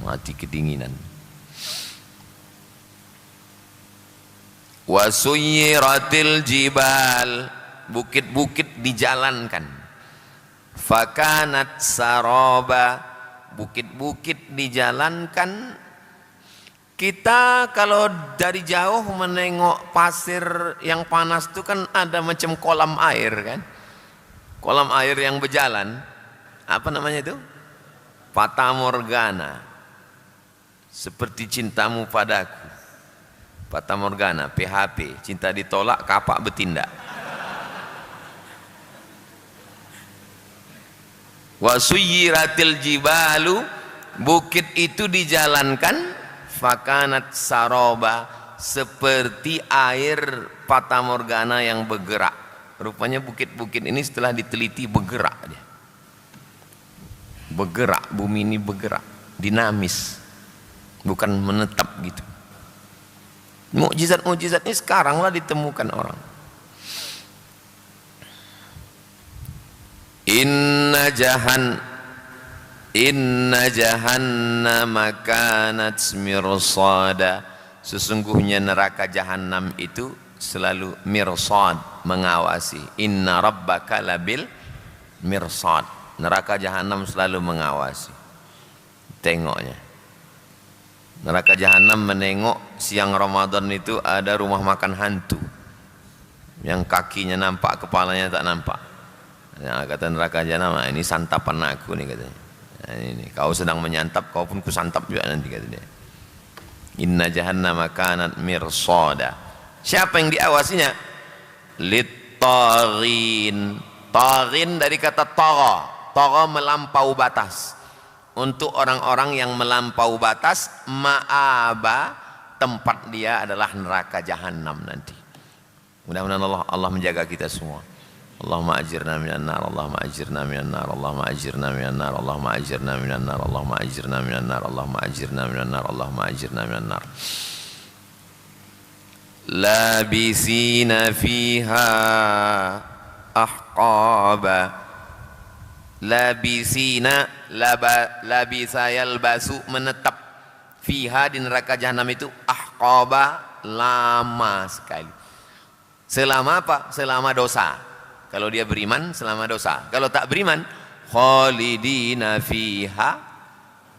Mati kedinginan. Wasuyiratil jibal, bukit-bukit dijalankan. Fakanat saroba, bukit-bukit dijalankan. Kita kalau dari jauh menengok pasir yang panas itu kan ada macam kolam air kan, kolam air yang berjalan, apa namanya itu? Fata Morgana, seperti cintamu padaku. Fata Morgana, PHP, cinta ditolak kapak bertindak. Wasuyiratil jibalu, bukit itu dijalankan. Fakanat saroba, seperti air fata morgana yang bergerak. Rupanya bukit-bukit ini setelah diteliti bergerak dia. Bergerak, bumi ini bergerak, dinamis, bukan menetap gitu. Mukjizat-mukjizat ini sekaranglah ditemukan orang. Inna jahannama kanat mirsada, sesungguhnya neraka jahanam itu selalu mirsad, mengawasi. Inna rabbaka labil mirsad, neraka jahanam selalu mengawasi. Tengoknya neraka jahanam menengok siang Ramadan itu ada rumah makan hantu yang kakinya nampak, kepalanya tak nampak. Nah, kata neraka jahanam, ini santapan aku nih katanya. Nah, ini kau sedang menyantap, kau pun kusantap juga nanti kata dia. Inna jahannama kanat mirsada. Siapa yang diawasinya? Lit-taghin. Taghin dari kata tagha. Tagha melampau batas. Untuk orang-orang yang melampau batas, ma'aba, tempat dia adalah neraka jahanam nanti. Mudah-mudahan Allah menjaga kita semua. Allahumma ajirna minan nar, Allahumma ajirna minan nar, Allahumma ajirna minan nar, Allahumma ajirna minan nar, Allahumma ajirna minan nar, Allahumma ajirna minan nar, Allahumma ajirna minan nar. Labisina fiha ahqaba. Labisina, labisa yalbasu, menetap. Fiha, di neraka jahanam itu, ahqaba, lama sekali. Selama apa? Selama dosa. Kalau dia beriman selama dosa. Kalau tak beriman, khalidina fiha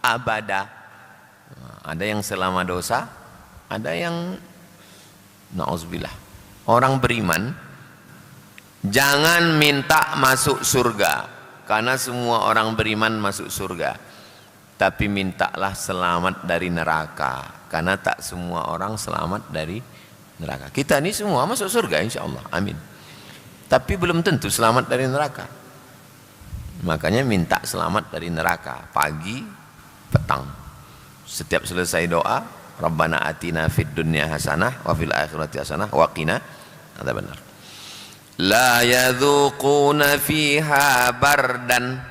abada. Ada yang selama dosa, ada yang na'udzubillah. Orang beriman jangan minta masuk surga, karena semua orang beriman masuk surga. Tapi mintalah selamat dari neraka, karena tak semua orang selamat dari neraka. Kita ini semua masuk surga insyaallah. Amin. Tapi belum tentu selamat dari neraka. Makanya minta selamat dari neraka pagi, petang. Setiap selesai doa, Rabbana atina fid dunya hasanah wa fil akhirati hasanah wa qina adzabannar. La yadzuquna fiha bardan.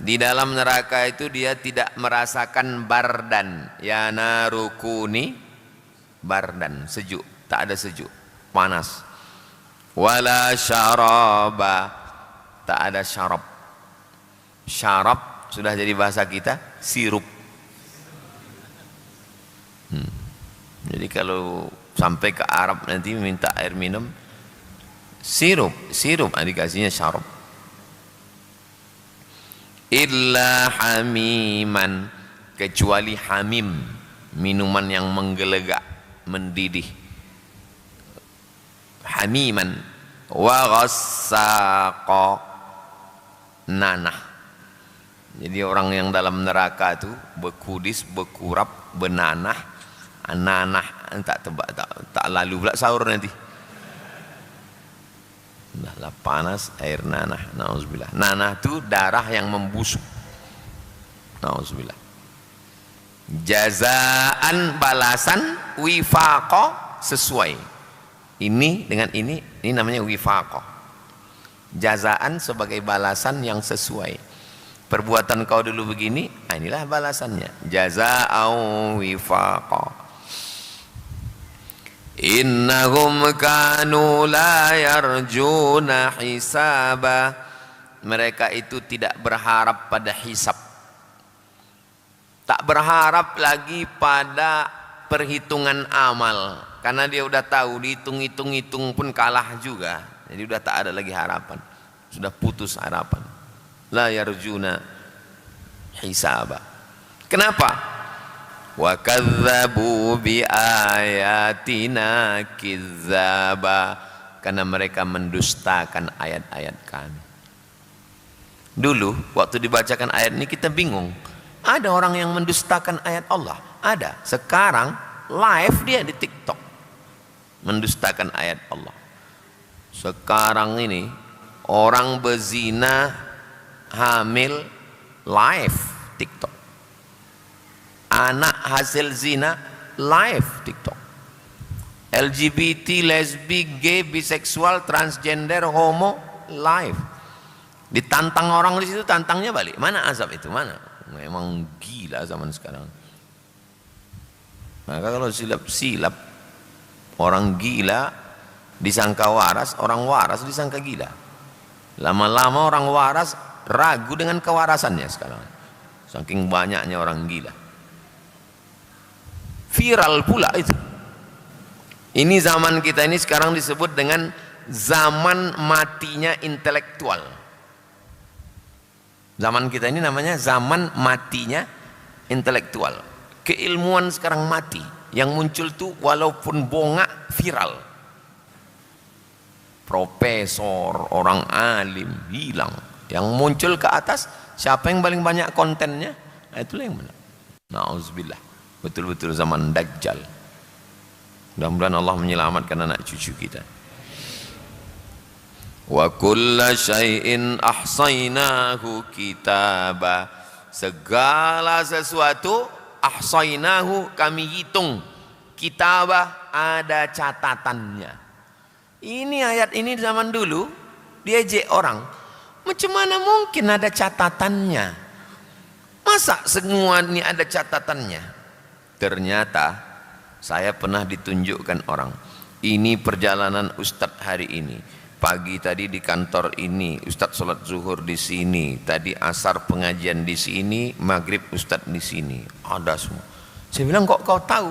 Di dalam neraka itu dia tidak merasakan bardan. Ya narukuni bardan, sejuk, tak ada sejuk, panas. Wala syaraba, tak ada syarab. Syarab sudah jadi bahasa kita, sirup. Jadi kalau sampai ke Arab nanti minta air minum, sirup, dikasihnya syarab. Illa hamiman, kecuali hamim, minuman yang menggelegak, mendidih. Hamiman wa ghassaqa, nanah. Jadi orang yang dalam neraka itu bekudis, bekurap, benanah, nanah, tak tebak, tak lalu pula sahur nanti. Lah panas air nanah, nauzubillah. Nanah itu darah yang membusuk, nauzubillah. Jazaan balasan, wifaqo sesuai. Ini dengan ini namanya wifaqo. Jazaan sebagai balasan yang sesuai. Perbuatan kau dulu begini, inilah balasannya. Jaza'au wifaqo. Innahum kanu la yarjuna hisaba. Mereka itu tidak berharap pada hisab, tak berharap lagi pada perhitungan amal, karena dia udah tahu dihitung-hitung pun kalah juga. Jadi udah tak ada lagi harapan, sudah putus harapan. La yarjuna hisaba. Kenapa? Wa kadzabu bi ayatina kidzaba, karena mereka mendustakan ayat-ayat kami. Dulu waktu dibacakan ayat ini kita bingung, ada orang yang mendustakan ayat Allah, ada. Sekarang live dia di TikTok mendustakan ayat Allah. Sekarang ini orang berzina hamil live TikTok, anak hasil zina live TikTok, LGBT, lesbi, gay, biseksual, transgender, homo live. Ditantang orang di situ, tantangnya balik. Mana azab itu? Mana? Memang gila zaman sekarang. Maka kalau silap-silap, orang gila disangka waras, orang waras disangka gila. Lama-lama orang waras ragu dengan kewarasannya sekarang, saking banyaknya orang gila. Viral pula itu. Ini zaman kita ini sekarang disebut dengan zaman matinya intelektual. Zaman kita ini namanya zaman matinya intelektual. Keilmuan sekarang mati. Yang muncul tuh walaupun bongak viral. Profesor, orang alim hilang. Yang muncul ke atas, siapa yang paling banyak kontennya? Nah, itulah yang benar. Nauzubillah. Betul-betul zaman Dajjal. Mudah-mudahan Allah menyelamatkan anak cucu kita. Wa kulla syai'in ahsainahu kitaba. Segala sesuatu ahsainahu kami hitung. Kitabah ada catatannya. Ini ayat ini zaman dulu diejek orang. Macam mana mungkin ada catatannya? Masa semua ini ada catatannya? Ternyata saya pernah ditunjukkan orang. Ini perjalanan Ustadz hari ini. Pagi tadi di kantor ini, Ustadz sholat zuhur di sini. Tadi asar pengajian di sini, maghrib Ustadz di sini. Ada semua. Saya bilang kok kau tahu?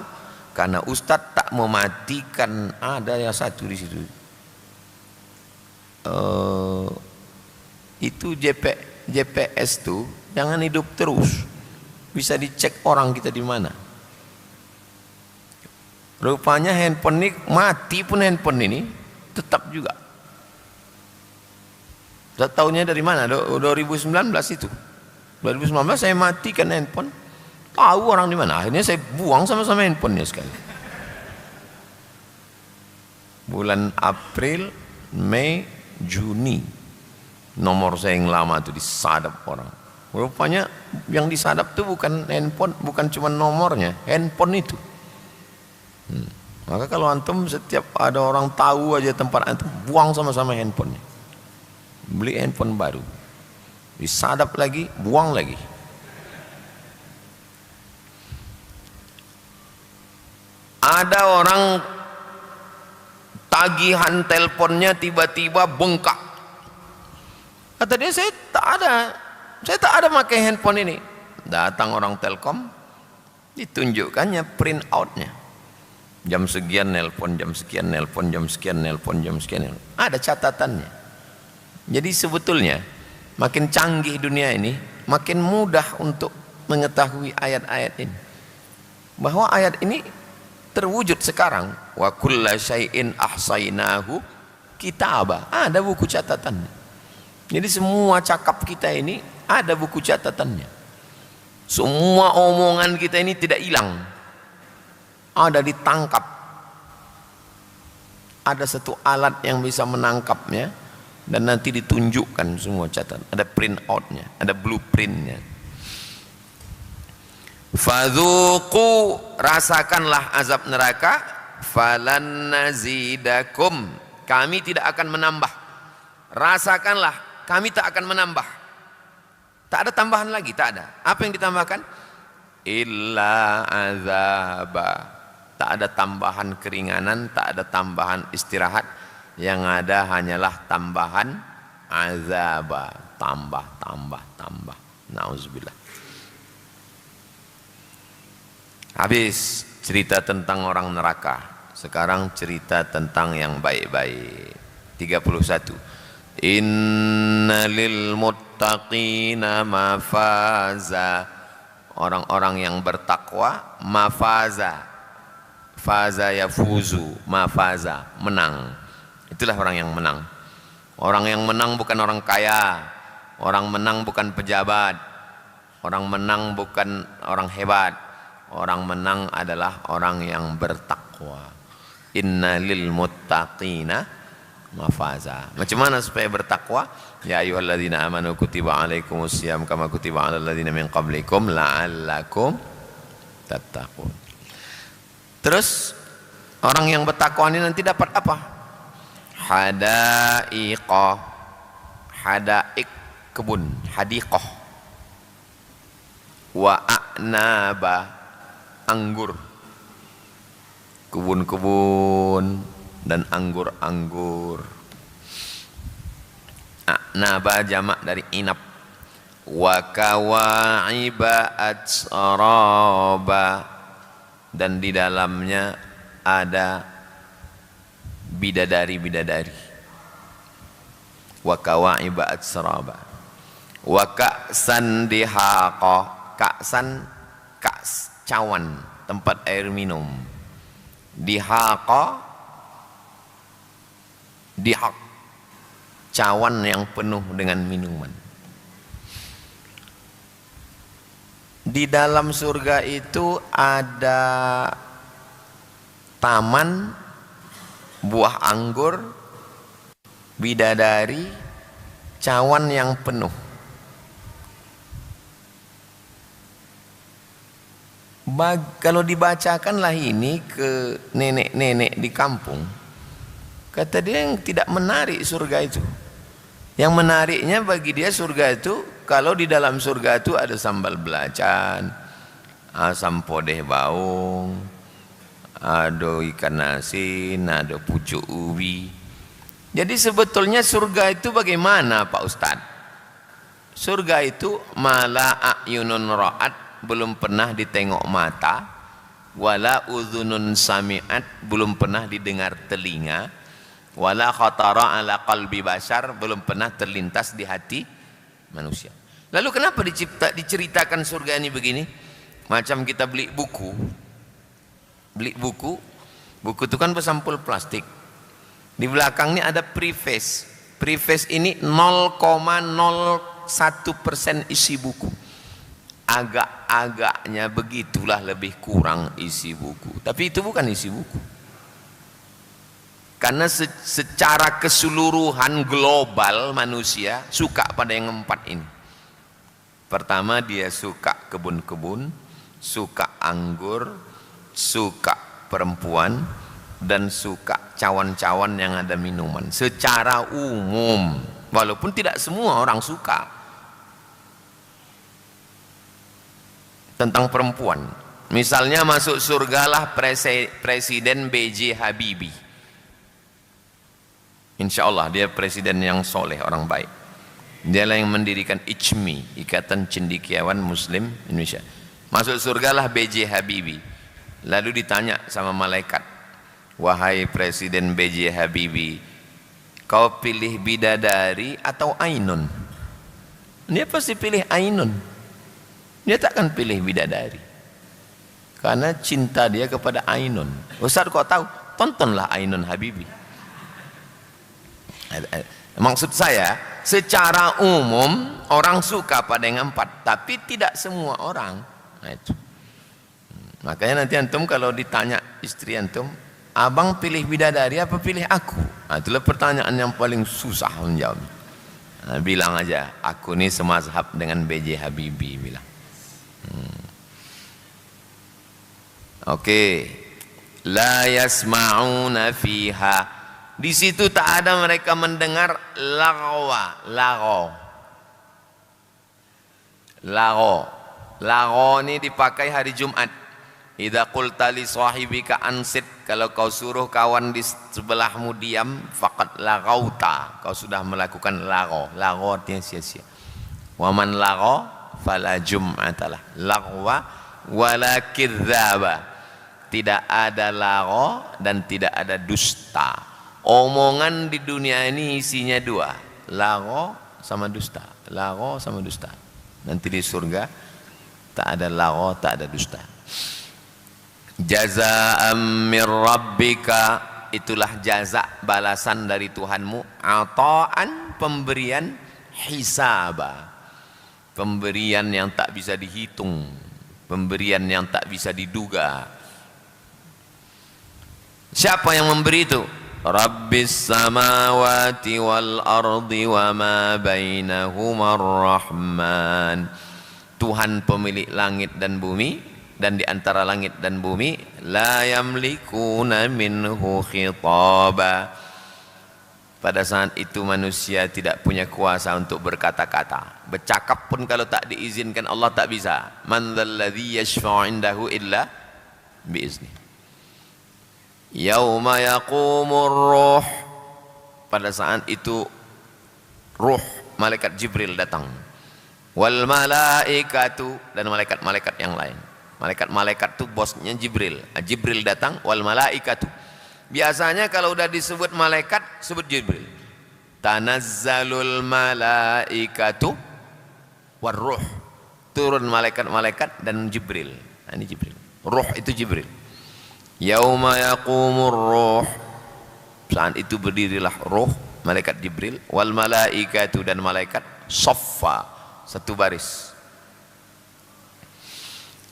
Karena Ustadz tak mematikan. Ada yang satu di situ. Itu GPS tuh jangan hidup terus. Bisa dicek orang kita di mana. Rupanya handphone ini mati pun handphone ini tetap juga. Saya tahunya dari mana? 2019 itu. 2019 saya matikan handphone. Tahu orang di mana? Akhirnya saya buang sama-sama handphonenya sekali. Bulan April, Mei, Juni. Nomor saya yang lama itu disadap orang. Rupanya yang disadap itu bukan handphone, bukan cuma nomornya, handphone itu. Maka kalau antum setiap ada orang tahu aja tempat antum, buang sama-sama handphonenya. Beli handphone baru, disadap lagi, buang lagi. Ada orang tagihan teleponnya tiba-tiba bengkak. Kata dia, saya tak ada pakai handphone ini. Datang orang Telkom, ditunjukkannya print outnya. Jam sekian nelpon, jam sekian nelpon, jam sekian nelpon, jam sekian nelpon. Ada catatannya. Jadi sebetulnya makin canggih dunia ini, makin mudah untuk mengetahui ayat-ayat ini. Bahwa ayat ini terwujud sekarang. Wa kulla syai'in ahsainahu kitaba. Ada buku catatannya. Jadi semua cakap kita ini ada buku catatannya. Semua omongan kita ini tidak hilang. ada ditangkap. Ada satu alat yang bisa menangkapnya dan nanti ditunjukkan semua catatan. Ada print outnya, ada blueprintnya. Fadzuqu, rasakanlah azab neraka, falan nazidakum, kami tidak akan menambah. Rasakanlah, kami tak akan menambah. Tak ada tambahan lagi, tak ada. Apa yang ditambahkan? Illa azaba. Tak ada tambahan keringanan, tak ada tambahan istirahat. Yang ada hanyalah tambahan azaba. Tambah. Nauzubillah. Habis cerita tentang orang neraka. Sekarang cerita tentang yang baik-baik. 31. Innalil muttaqina mafaza. Orang-orang yang bertakwa, mafaza. Faza yafuzu, mafaza, menang. Itulah orang yang menang. Orang yang menang bukan orang kaya. Orang menang bukan pejabat. Orang menang bukan orang hebat. Orang menang adalah orang yang bertakwa. Innalil muttaqina mafaza. Macam mana supaya bertakwa? Ya ayyuhalladzina amanu kutiba alaikumusiyam kama kutiba alal ladzina min qablikum la'allakum tattaqun. Terus orang yang bertakwa ini nanti dapat apa? Hadaiqah, hadaik kebun, hadiqah. Wa a'naba, anggur, kebun-kebun dan anggur-anggur. A'naba jamak dari inab. Wa kawa'iba atsaraba, dan di dalamnya ada bidadari-bidadari. Wa kawa'iba atsaraba. Wa ka'san dihaqa, ka'san, ka's, cawan, tempat air minum. Dihaqa, dihaq, cawan yang penuh dengan minuman. Di dalam surga itu ada taman, buah anggur, bidadari, cawan yang penuh. Kalau dibacakanlah ini ke nenek-nenek di kampung, kata dia yang tidak menarik surga itu. Yang menariknya bagi dia surga itu, kalau di dalam surga itu ada sambal belacan, asam podeh baung, ada ikan asin, ada pucuk ubi. Jadi sebetulnya surga itu bagaimana Pak Ustadz? Surga itu mala a'yunun ra'at, belum pernah ditengok mata, wala udhunun sami'at, belum pernah didengar telinga, wala khatara ala qalbi bashar, belum pernah terlintas di hati manusia. Lalu kenapa diceritakan surga ini begini? Macam kita beli buku. Buku itu kan bersampul plastik. Di belakangnya ada preface. Preface ini 0,01% isi buku. Agak-agaknya begitulah lebih kurang isi buku. Tapi itu bukan isi buku. Karena secara keseluruhan global manusia suka pada yang 4 ini. Pertama, dia suka kebun-kebun, suka anggur, suka perempuan, dan suka cawan-cawan yang ada minuman. Secara umum, walaupun tidak semua orang suka. Tentang perempuan, misalnya masuk surgalah Presiden B.J. Habibie. Insya Allah dia presiden yang soleh, orang baik. Dialah yang mendirikan ICMI, Ikatan Cendekiawan Muslim Indonesia. Masuk surgalah B.J. Habibie. Lalu ditanya sama malaikat, wahai Presiden B.J. Habibie, kau pilih bidadari atau ainun? Dia pasti pilih ainun. Dia takkan pilih bidadari, karena cinta dia kepada ainun. Ustaz kok tahu? Tontonlah Ainun Habibie. Maksud saya, secara umum orang suka pada yang 4, tapi tidak semua orang. Nah, itu. Makanya nanti antum kalau ditanya istri antum, abang pilih bidadari apa pilih aku? Nah, itulah pertanyaan yang paling susah menjawab. Nah, bilang aja, aku ini semazhab dengan B.J. Habibie, bilang. Oke. La yasma'una fiha. Di situ tak ada mereka mendengar lagwa, lago ini dipakai hari Jumat. Idza qulta li sahibika ansit, kalau kau suruh kawan di sebelahmu diam, faqad lagauta, kau sudah melakukan lago artinya sia-sia. Wa man lago fala jum'atalah. Lagwa wala kidzaba, tidak ada lago dan tidak ada dusta. Omongan di dunia ini isinya dua, lago sama dusta, lago sama dusta. Nanti di surga tak ada lago, tak ada dusta. Jazaa'an mir rabbika, itulah jaza, balasan dari Tuhanmu. Ata'an, pemberian. Hisaba, pemberian yang tak bisa dihitung, pemberian yang tak bisa diduga. Siapa yang memberi itu? Rabbis samawati wal ardi wa ma bainahuma ar-Rahman, Tuhan pemilik langit dan bumi, dan di antara langit dan bumi. La yamlikuna minhu khitaba, pada saat itu manusia tidak punya kuasa untuk berkata-kata. Bercakap pun kalau tak diizinkan Allah tak bisa. Man dzalladzi yashfa'u 'indahu illa biizni. Yauma yaqumur ruh, pada saat itu ruh, malaikat Jibril datang. Wal malaikatu, dan malaikat-malaikat yang lain. Malaikat-malaikat itu bosnya Jibril. Jibril datang, wal malaikatu. Biasanya kalau udah disebut malaikat, sebut Jibril. Tanazzalul malaikatu warruh, turun malaikat-malaikat dan Jibril. Nah, ini Jibril. Ruh itu Jibril. Yauma yaqumur ruh, saat itu berdirilah ruh, malaikat Jibril, wal malaikatu, dan malaikat saffa, satu baris.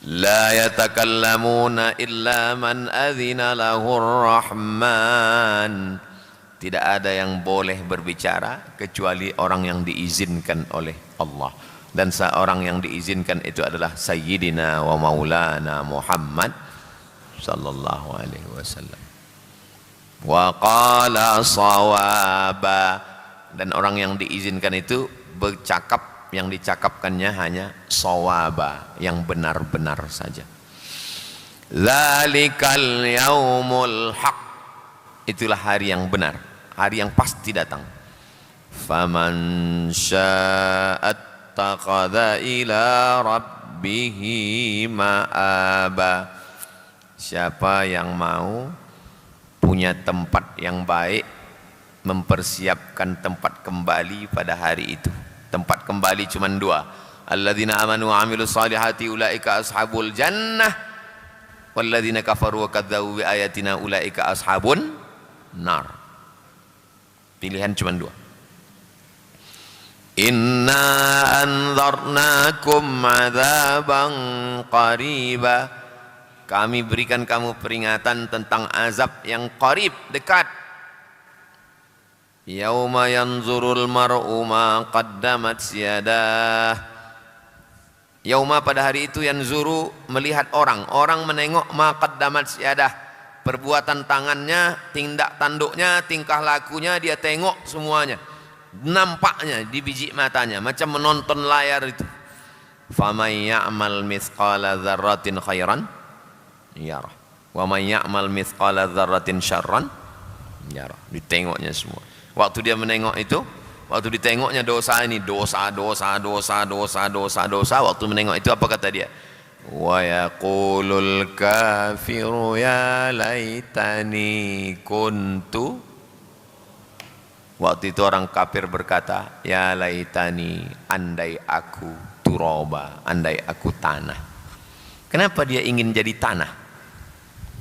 La yatakallamuna illa man adzina lahur rahman, tidak ada yang boleh berbicara kecuali orang yang diizinkan oleh Allah, dan seorang yang diizinkan itu adalah Sayyidina wa Maulana Muhammad sallallahu alaihi wasallam. Wa qala sawaba, dan orang yang diizinkan itu bercakap, yang dicakapkannya hanya sawaba, yang benar-benar saja. Dzalikal yaumul haq, itulah hari yang benar, hari yang pasti datang. Faman sya'at taqadha ila rabbihi ma'aba, siapa yang mau punya tempat yang baik, mempersiapkan tempat kembali pada hari itu. Tempat kembali cuma dua. Alladzina amanu wa amilus salihati ulaika ashabul jannah, walladzina kafaru wa kadzdzabu bi ayatina ulaika ashabun nar. Pilihan cuma dua. Inna anzarnakum adzaban qariba, kami berikan kamu peringatan tentang azab yang qarib, dekat. Yauma yanzurul mar'u ma qaddamat yadah, yauma, pada hari itu, yanzuru, melihat orang menengok, ma qaddamat yadah, perbuatan tangannya, tindak tanduknya, tingkah lakunya, dia tengok semuanya, nampaknya di biji matanya, macam menonton layar itu. Faman ya'mal mithqala dzarratin khairan yarah, wa man ya'mal mithqala dzarratin syarran yarah, ditengoknya semua. Waktu dia menengok itu, waktu ditengoknya dosa ini, dosa, waktu menengok itu apa kata dia? Wa yaqulul kafiru ya laitani kuntu, waktu itu orang kafir berkata, ya laitani, andai aku turaba, andai aku tanah. Kenapa dia ingin jadi tanah?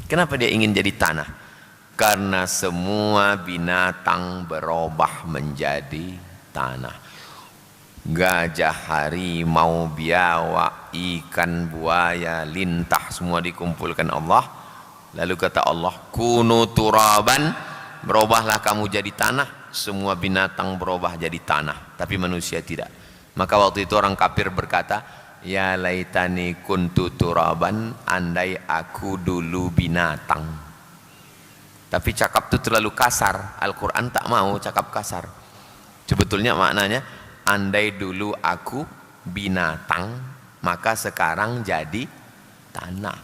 Kenapa dia ingin jadi tanah? Karena semua binatang berubah menjadi tanah. gajah, harimau, biawak, ikan, buaya, lintah, semua dikumpulkan Allah. Lalu kata Allah, kunu turaban, berubahlah kamu jadi tanah. Semua binatang berubah jadi tanah, tapi manusia tidak. Maka waktu itu orang kafir berkata, ya laitani kuntu turaban, andai aku dulu binatang. Tapi cakap itu terlalu kasar. Al-Quran tak mau cakap kasar. Sebetulnya maknanya, andai dulu aku binatang, maka sekarang jadi tanah.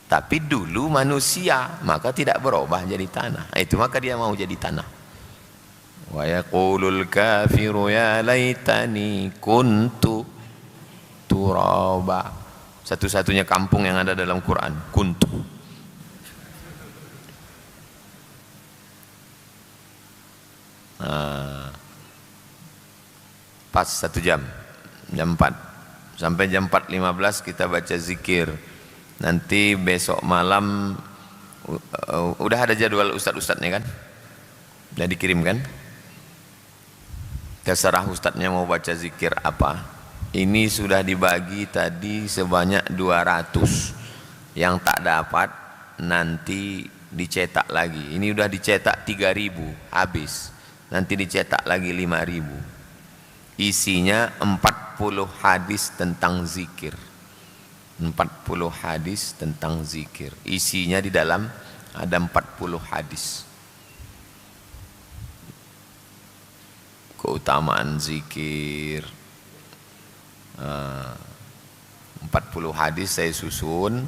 Tapi dulu manusia, maka tidak berubah jadi tanah. Itu maka dia mau jadi tanah. Wa yaqulul kafiru ya laitani kuntu turaba. Satu-satunya kampung yang ada dalam Quran, kuntu. Pas 1 jam 4 sampai jam 4.15 kita baca zikir. Nanti besok malam udah ada jadwal ustadz-ustadznya kan, udah dikirim kan, terserah ustadznya mau baca zikir apa. Ini sudah dibagi tadi sebanyak 200. Yang tak dapat nanti dicetak lagi. Ini udah dicetak 3.000 habis, nanti dicetak lagi 5.000. Isinya 40 hadis tentang zikir. 40 hadis tentang zikir. Isinya di dalam ada 40 hadis. Keutamaan zikir. 40 hadis saya susun.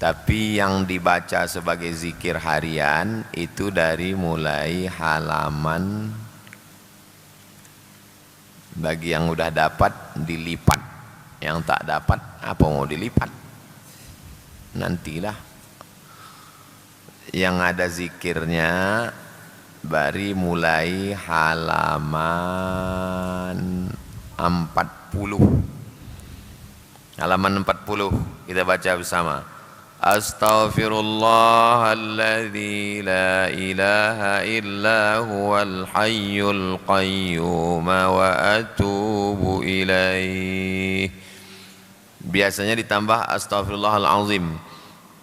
Tapi yang dibaca sebagai zikir harian itu dari mulai halaman, bagi yang udah dapat dilipat, yang tak dapat apa mau dilipat, nantilah. Yang ada zikirnya dari mulai halaman 40. Halaman 40 kita baca bersama. Astaghfirullahalladzi la ilaha illa huwal hayyul qayyum wa atubu ilaih. Biasanya ditambah astaghfirullahalazim,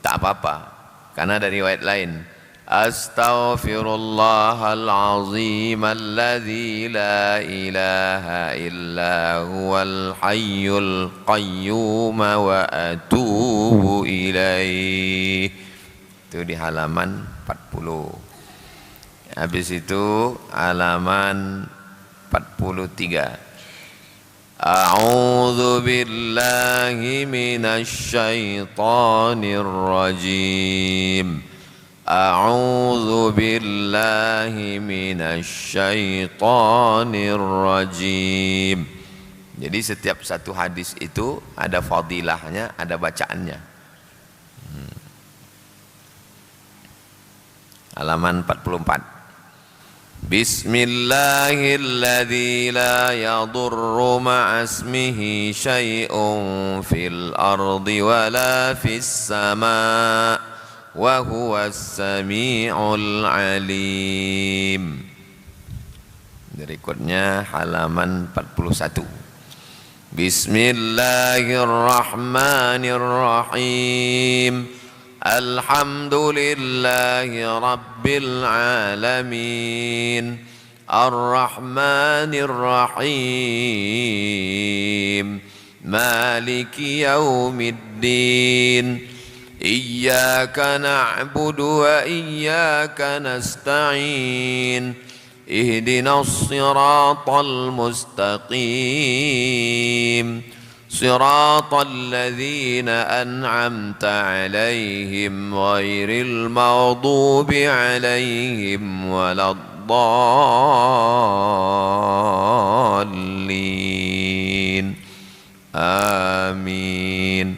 tak apa-apa karena dari riwayat lain, astaghfirullahalazim alladzi la ilaha illa huwal hayyul qayyum wa atubu ilaih. Itu di halaman 40. Habis itu halaman 43. A'udzu billahi minasy syaithanir rajim. A'udzu billahi minasy syaithanir rajim. Jadi setiap satu hadis itu ada fadilahnya, ada bacaannya. Halaman 44. Bismillahilladzi la yadurru ma'asmihi syai'un fil ardi wala fis sama' wa huwas sami'ul alim. Berikutnya halaman 41. Bismillahirrahmanirrahim. Alhamdulillahi rabbil alamin. Ar-Rahmanir Rahim. Maliki yaumiddin. Iyyaka na'budu wa iyyaka nasta'in. Ihdinas siratal mustaqim. Siratal ladzina an'amta 'alaihim ghairil maghdubi 'alaihim waladdallin. Amin.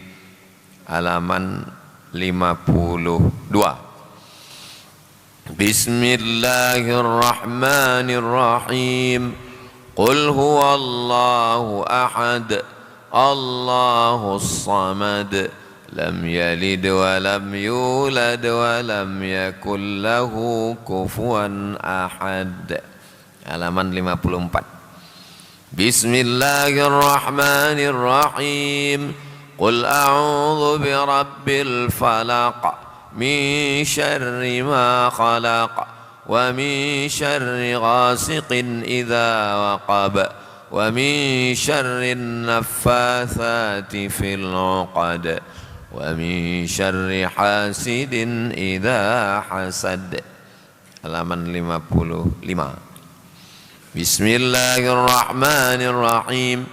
Halaman 52. Bismillahirrahmanirrahim. Qul huwallahu ahad. Allahus samad. Lam yalid wa lam yulad wa lam yakul lahu kufuwan ahad. Halaman 54. Bismillahirrahmanirrahim. Qul a'udzu birabbil falaq min syarri ma khalaq wa min syarri ghasiqin idza waqab wa min syarri naffatsati fil 'uqad wa min syarri hasidin idza hasad. Halaman 55. Bismillahirrahmanirrahim.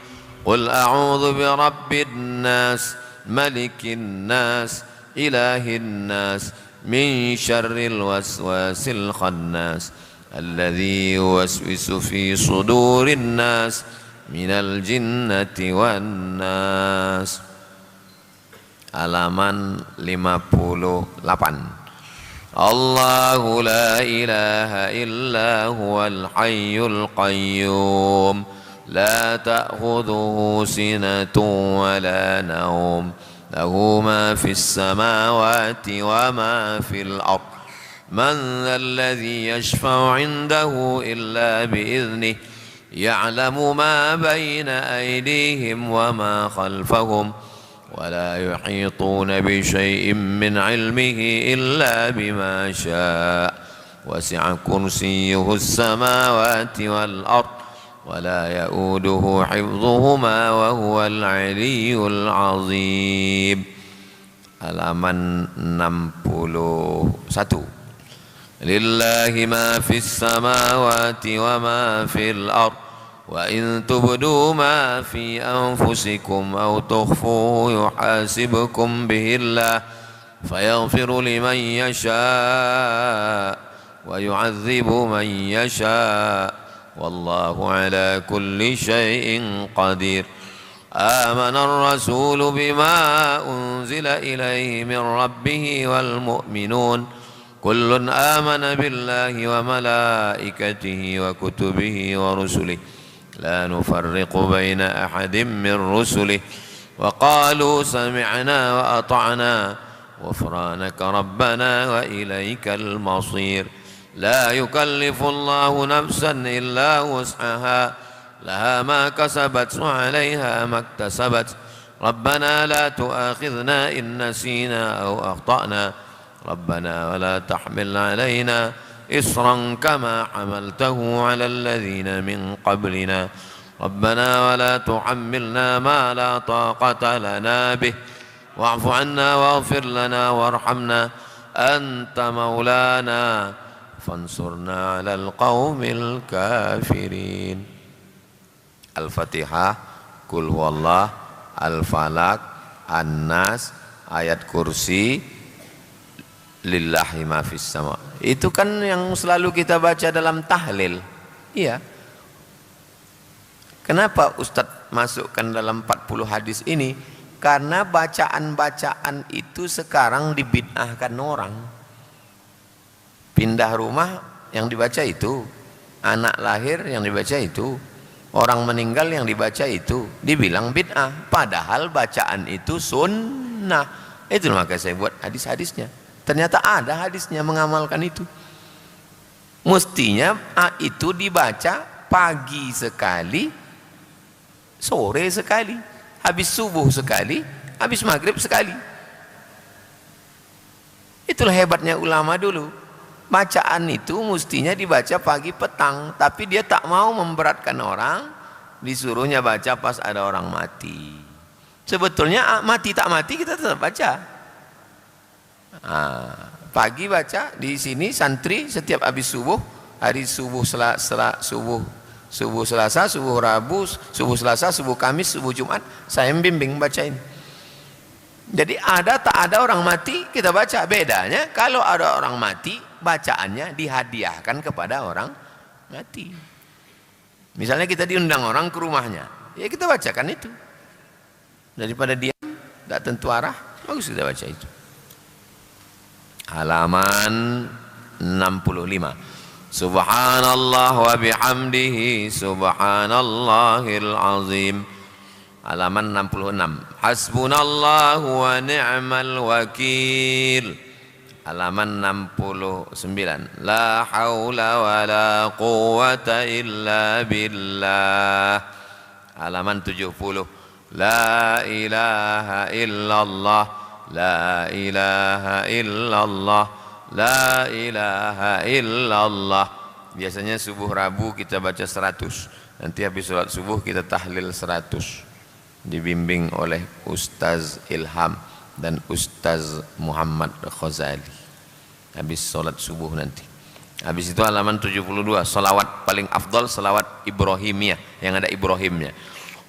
Qul a'udzu birabbin nas malikin nas ilahin nas min syarril waswasil khannas alladzi yuwaswisu fi sudurin nas minal jinnati wan nas. Halaman 58. Allahu la ilaha illa huwal hayyul qayyum la ta'khudhuhu sinatun wa la nawm lahu ma fis samawati wa ma fil ard man dhal ladzi yashfa'u 'indahu illa bi idhnihi ya'lamu ma bayna aydihim wa ma khalfahum ولا يحيطون بشيء من علمه إلا بما شاء وسع كرسيه السماوات والأرض ولا يؤوده حفظهما وهو العلي العظيم. Halaman 61. Lillahi ma fis samawati wa ma fil ard wa in tubdu ma fi anfusikum aw tukhfuhu yuhasibkum bihi Allah fayaghfiru liman yasha wa yu'adzibu man yasha wallahu ala kulli syai'in qadir. Amana ar-rasulu bima unzila ilayhi min rabbih wal mu'minun kullun amana billahi wa malaikatihi wa kutubihi wa rusulihi لا نفرق بين أحد من رسله وقالوا سمعنا وأطعنا غفرانك ربنا وإليك المصير. لا يكلف الله نفسا إلا وسعها لها ما كسبت وعليها ما اكتسبت ربنا لا تؤاخذنا إن نسينا أو أخطأنا ربنا ولا تحمل علينا إصرا كما حملته على الذين من قبلنا ربنا ولا تحملنا ما لا طاقة لنا به واعف عنا واغفر لنا وارحمنا أنت مولانا فانصرنا على القوم الكافرين. Al-Fatihah, Qul huwallah, Al-Falaq, An-Nas, ayat kursi, lillahi ma fis sama. Itu kan yang selalu kita baca dalam tahlil. Iya. Kenapa Ustadz masukkan dalam 40 hadis ini? Karena bacaan-bacaan itu sekarang dibid'ahkan orang. Pindah rumah yang dibaca itu, anak lahir yang dibaca itu, orang meninggal yang dibaca itu, dibilang bid'ah. Padahal bacaan itu sunnah. Itu maka saya buat hadis-hadisnya. Ternyata ada hadisnya mengamalkan itu. Mestinya itu dibaca pagi sekali, sore sekali, habis subuh sekali, habis maghrib sekali. Itulah hebatnya ulama dulu. Bacaan itu mestinya dibaca pagi petang, tapi dia tak mau memberatkan orang, disuruhnya baca pas ada orang mati. Sebetulnya mati tak mati kita tetap baca. Pagi baca di sini santri setiap habis subuh, hari subuh subuh Selasa, subuh Rabu, subuh Selasa, subuh Kamis, subuh Jumat, saya membimbing bacain. Jadi ada tak ada orang mati kita baca. Bedanya kalau ada orang mati bacaannya dihadiahkan kepada orang mati. Misalnya kita diundang orang ke rumahnya, ya kita bacakan itu. Daripada diam, tak tentu arah, bagus kita baca itu. Halaman 65. Subhanallah wa bihamdihi subhanallahil azim. Halaman 66. Hasbunallahu wa ni'mal wakil. Halaman 69. La haula wa la quwwata illa billah. halaman 70. La ilaha illallah, la ilaha illallah, la ilaha illallah. Biasanya subuh Rabu kita baca 100. Nanti habis sholat subuh kita tahlil 100. Dibimbing oleh Ustaz Ilham dan Ustaz Muhammad Khazali. Habis sholat subuh nanti. Habis itu halaman 72, salawat paling afdal salawat Ibrahimiyah yang ada Ibrahimnya.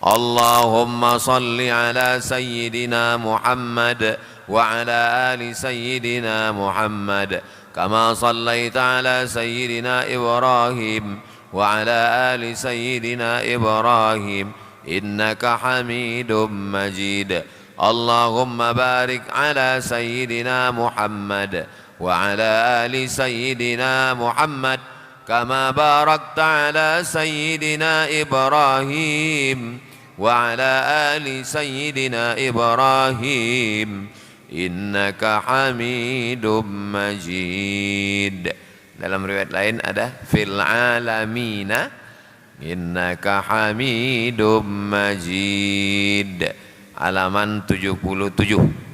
Allahumma salli ala sayyidina Muhammad wa ala ali sayyidina Muhammad kama sallaita ala sayyidina Ibrahim wa ala ali sayyidina Ibrahim innaka Hamidum Majid. Allahumma barik ala sayyidina Muhammad wa ala ali sayyidina Muhammad kama barakta ala sayyidina Ibrahim wa ala ali sayyidina Ibrahim innaka Hamidum Majid. Dalam riwayat lain ada fil alamina innaka Hamidum Majid. Halaman 77.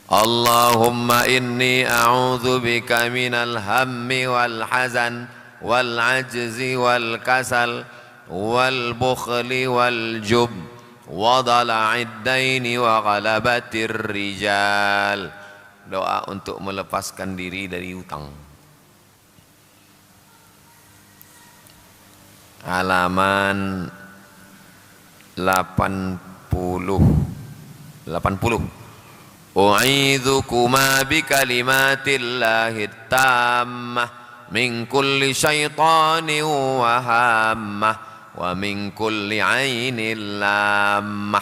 Allahumma inni a'udzu bika minal hammi wal hazan wal ajzi wal kasal wal bukhli wal jub wa dala'id daini wa ghalabatir rijal. Doa untuk melepaskan diri dari hutang. Halaman 80. U'idzukuma bikalimatillahi tammah min kulli syaitanin wa hammah wa min kulli ainin lammah.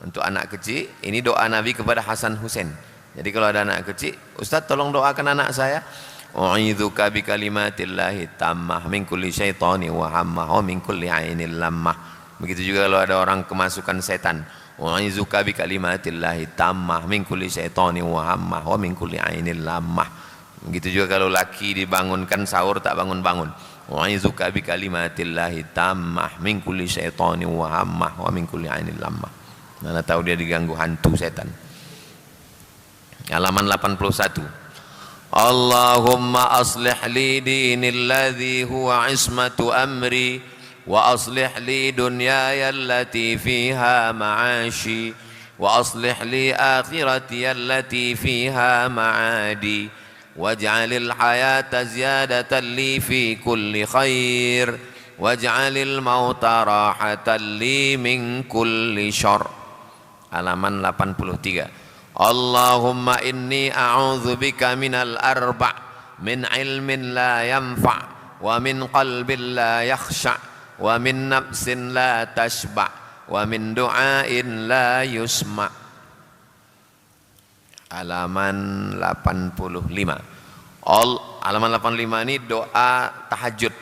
Untuk anak kecil, ini doa Nabi kepada Hasan Husain. Jadi kalau ada anak kecil, Ustaz tolong doakan anak saya. U'idzuka bikalimatillahi tammah min kulli syaitanin wa hammah wa min kulli ainin lammah. Begitu juga kalau ada orang kemasukan setan. U'idzuka bikalimatillahi tammah min kulli syaitanin wa hammah wa min kulli ainin lammah. Begitu juga kalau laki dibangunkan sahur tak bangun-bangun. U'idzuka bikalimatillahi tammah min kulli syaitanin wa hammah wa min kulli ainin lammah. Mana tahu dia diganggu hantu setan. Halaman 81. Allahumma aslih li dinil ladzi huwa ismatu amri wa aslih li dunyaya allati fiha ma'ashi wa aslih li akhirati allati fiha ma'adi waj'alil hayata ziyadatan li fi kulli khair waj'alil mauta rahatan li min kulli syarr. Halaman 83. Allahumma inni a'udzu bika minal arba' min ilmin la yanfa' wa min qalbin la yakhsha' wa min nafsin la tashba' wa min du'ain la yusma'. Halaman 85. Halaman 85 ini doa tahajud.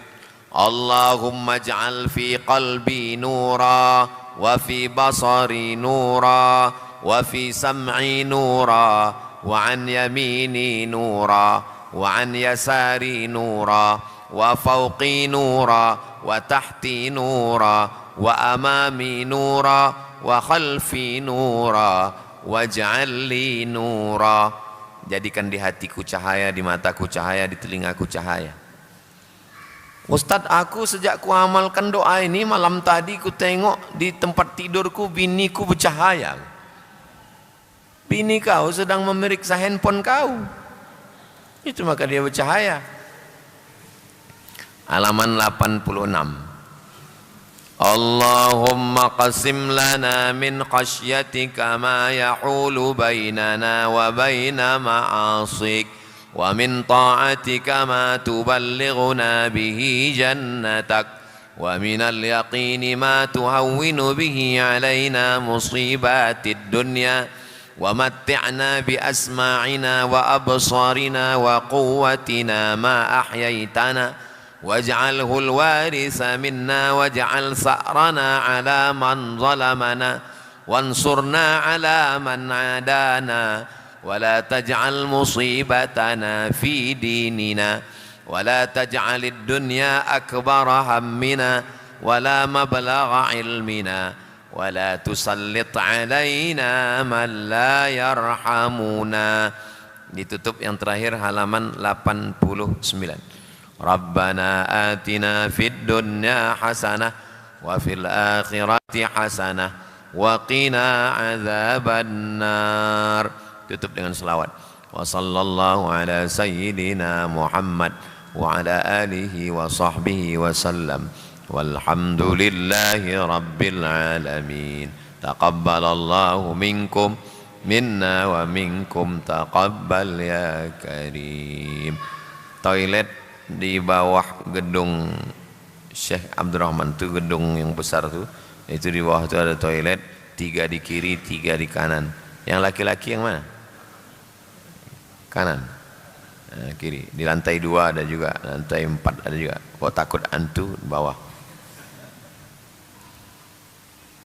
Allahumma ij'al fi qalbi nura wa fi basari nura wa fi sam'i nura wa an yamini nura wa an yasari nura wa fawqi nura wa tahti nura wa amami nura wa khalfi nura waj'al li nura. Jadikan di hatiku cahaya, di mataku cahaya, di telingaku cahaya. Ustadz, aku sejak ku amalkan doa ini, malam tadi ku tengok di tempat tidurku biniku bercahaya. Bini kau sedang memeriksa handphone kau, itu maka dia bercahaya. Halaman 86. Allahumma qasim lana min khasyatika ma yahulu bainana wa baina ma'asik wa min ta'atika ma tuballighuna bihi jannatak wa min al-yaqini ma tuhawwinu bihi alaina musibatid dunya wa matti'na bi asma'ina wa absarina wa quwwatina ma ahyaitana waj'alhu al-waritha minna waj'al sa'rana 'ala man zalamana wansurna 'ala man 'adana wa la taj'al musibatana fi dinina wa la taj'alid dunya akbara hammina ولا مبلغ علمنا ولا تسلط علينا من لا يرحمنا. Ditutup yang terakhir halaman 89. Rabbana atina fid dunya hasanah wa fil akhirati hasanah wa qina adzaban nar. Tutup dengan selawat. Wa sallallahu ala sayyidina Muhammad wa ala alihi wa sahbihi wa sallam. Walhamdulillahi rabbil alamin. Taqabbalallahu minkum minna wa minkum taqabbal ya karim. Toilet di bawah gedung Syekh Abdurrahman itu, gedung yang besar tuh, itu di bawah itu ada toilet, 3 di kiri 3 di kanan. Yang laki-laki yang mana? Kanan. Nah, kiri. Di lantai 2 ada juga, lantai 4 ada juga. Kok takut hantu, bawah.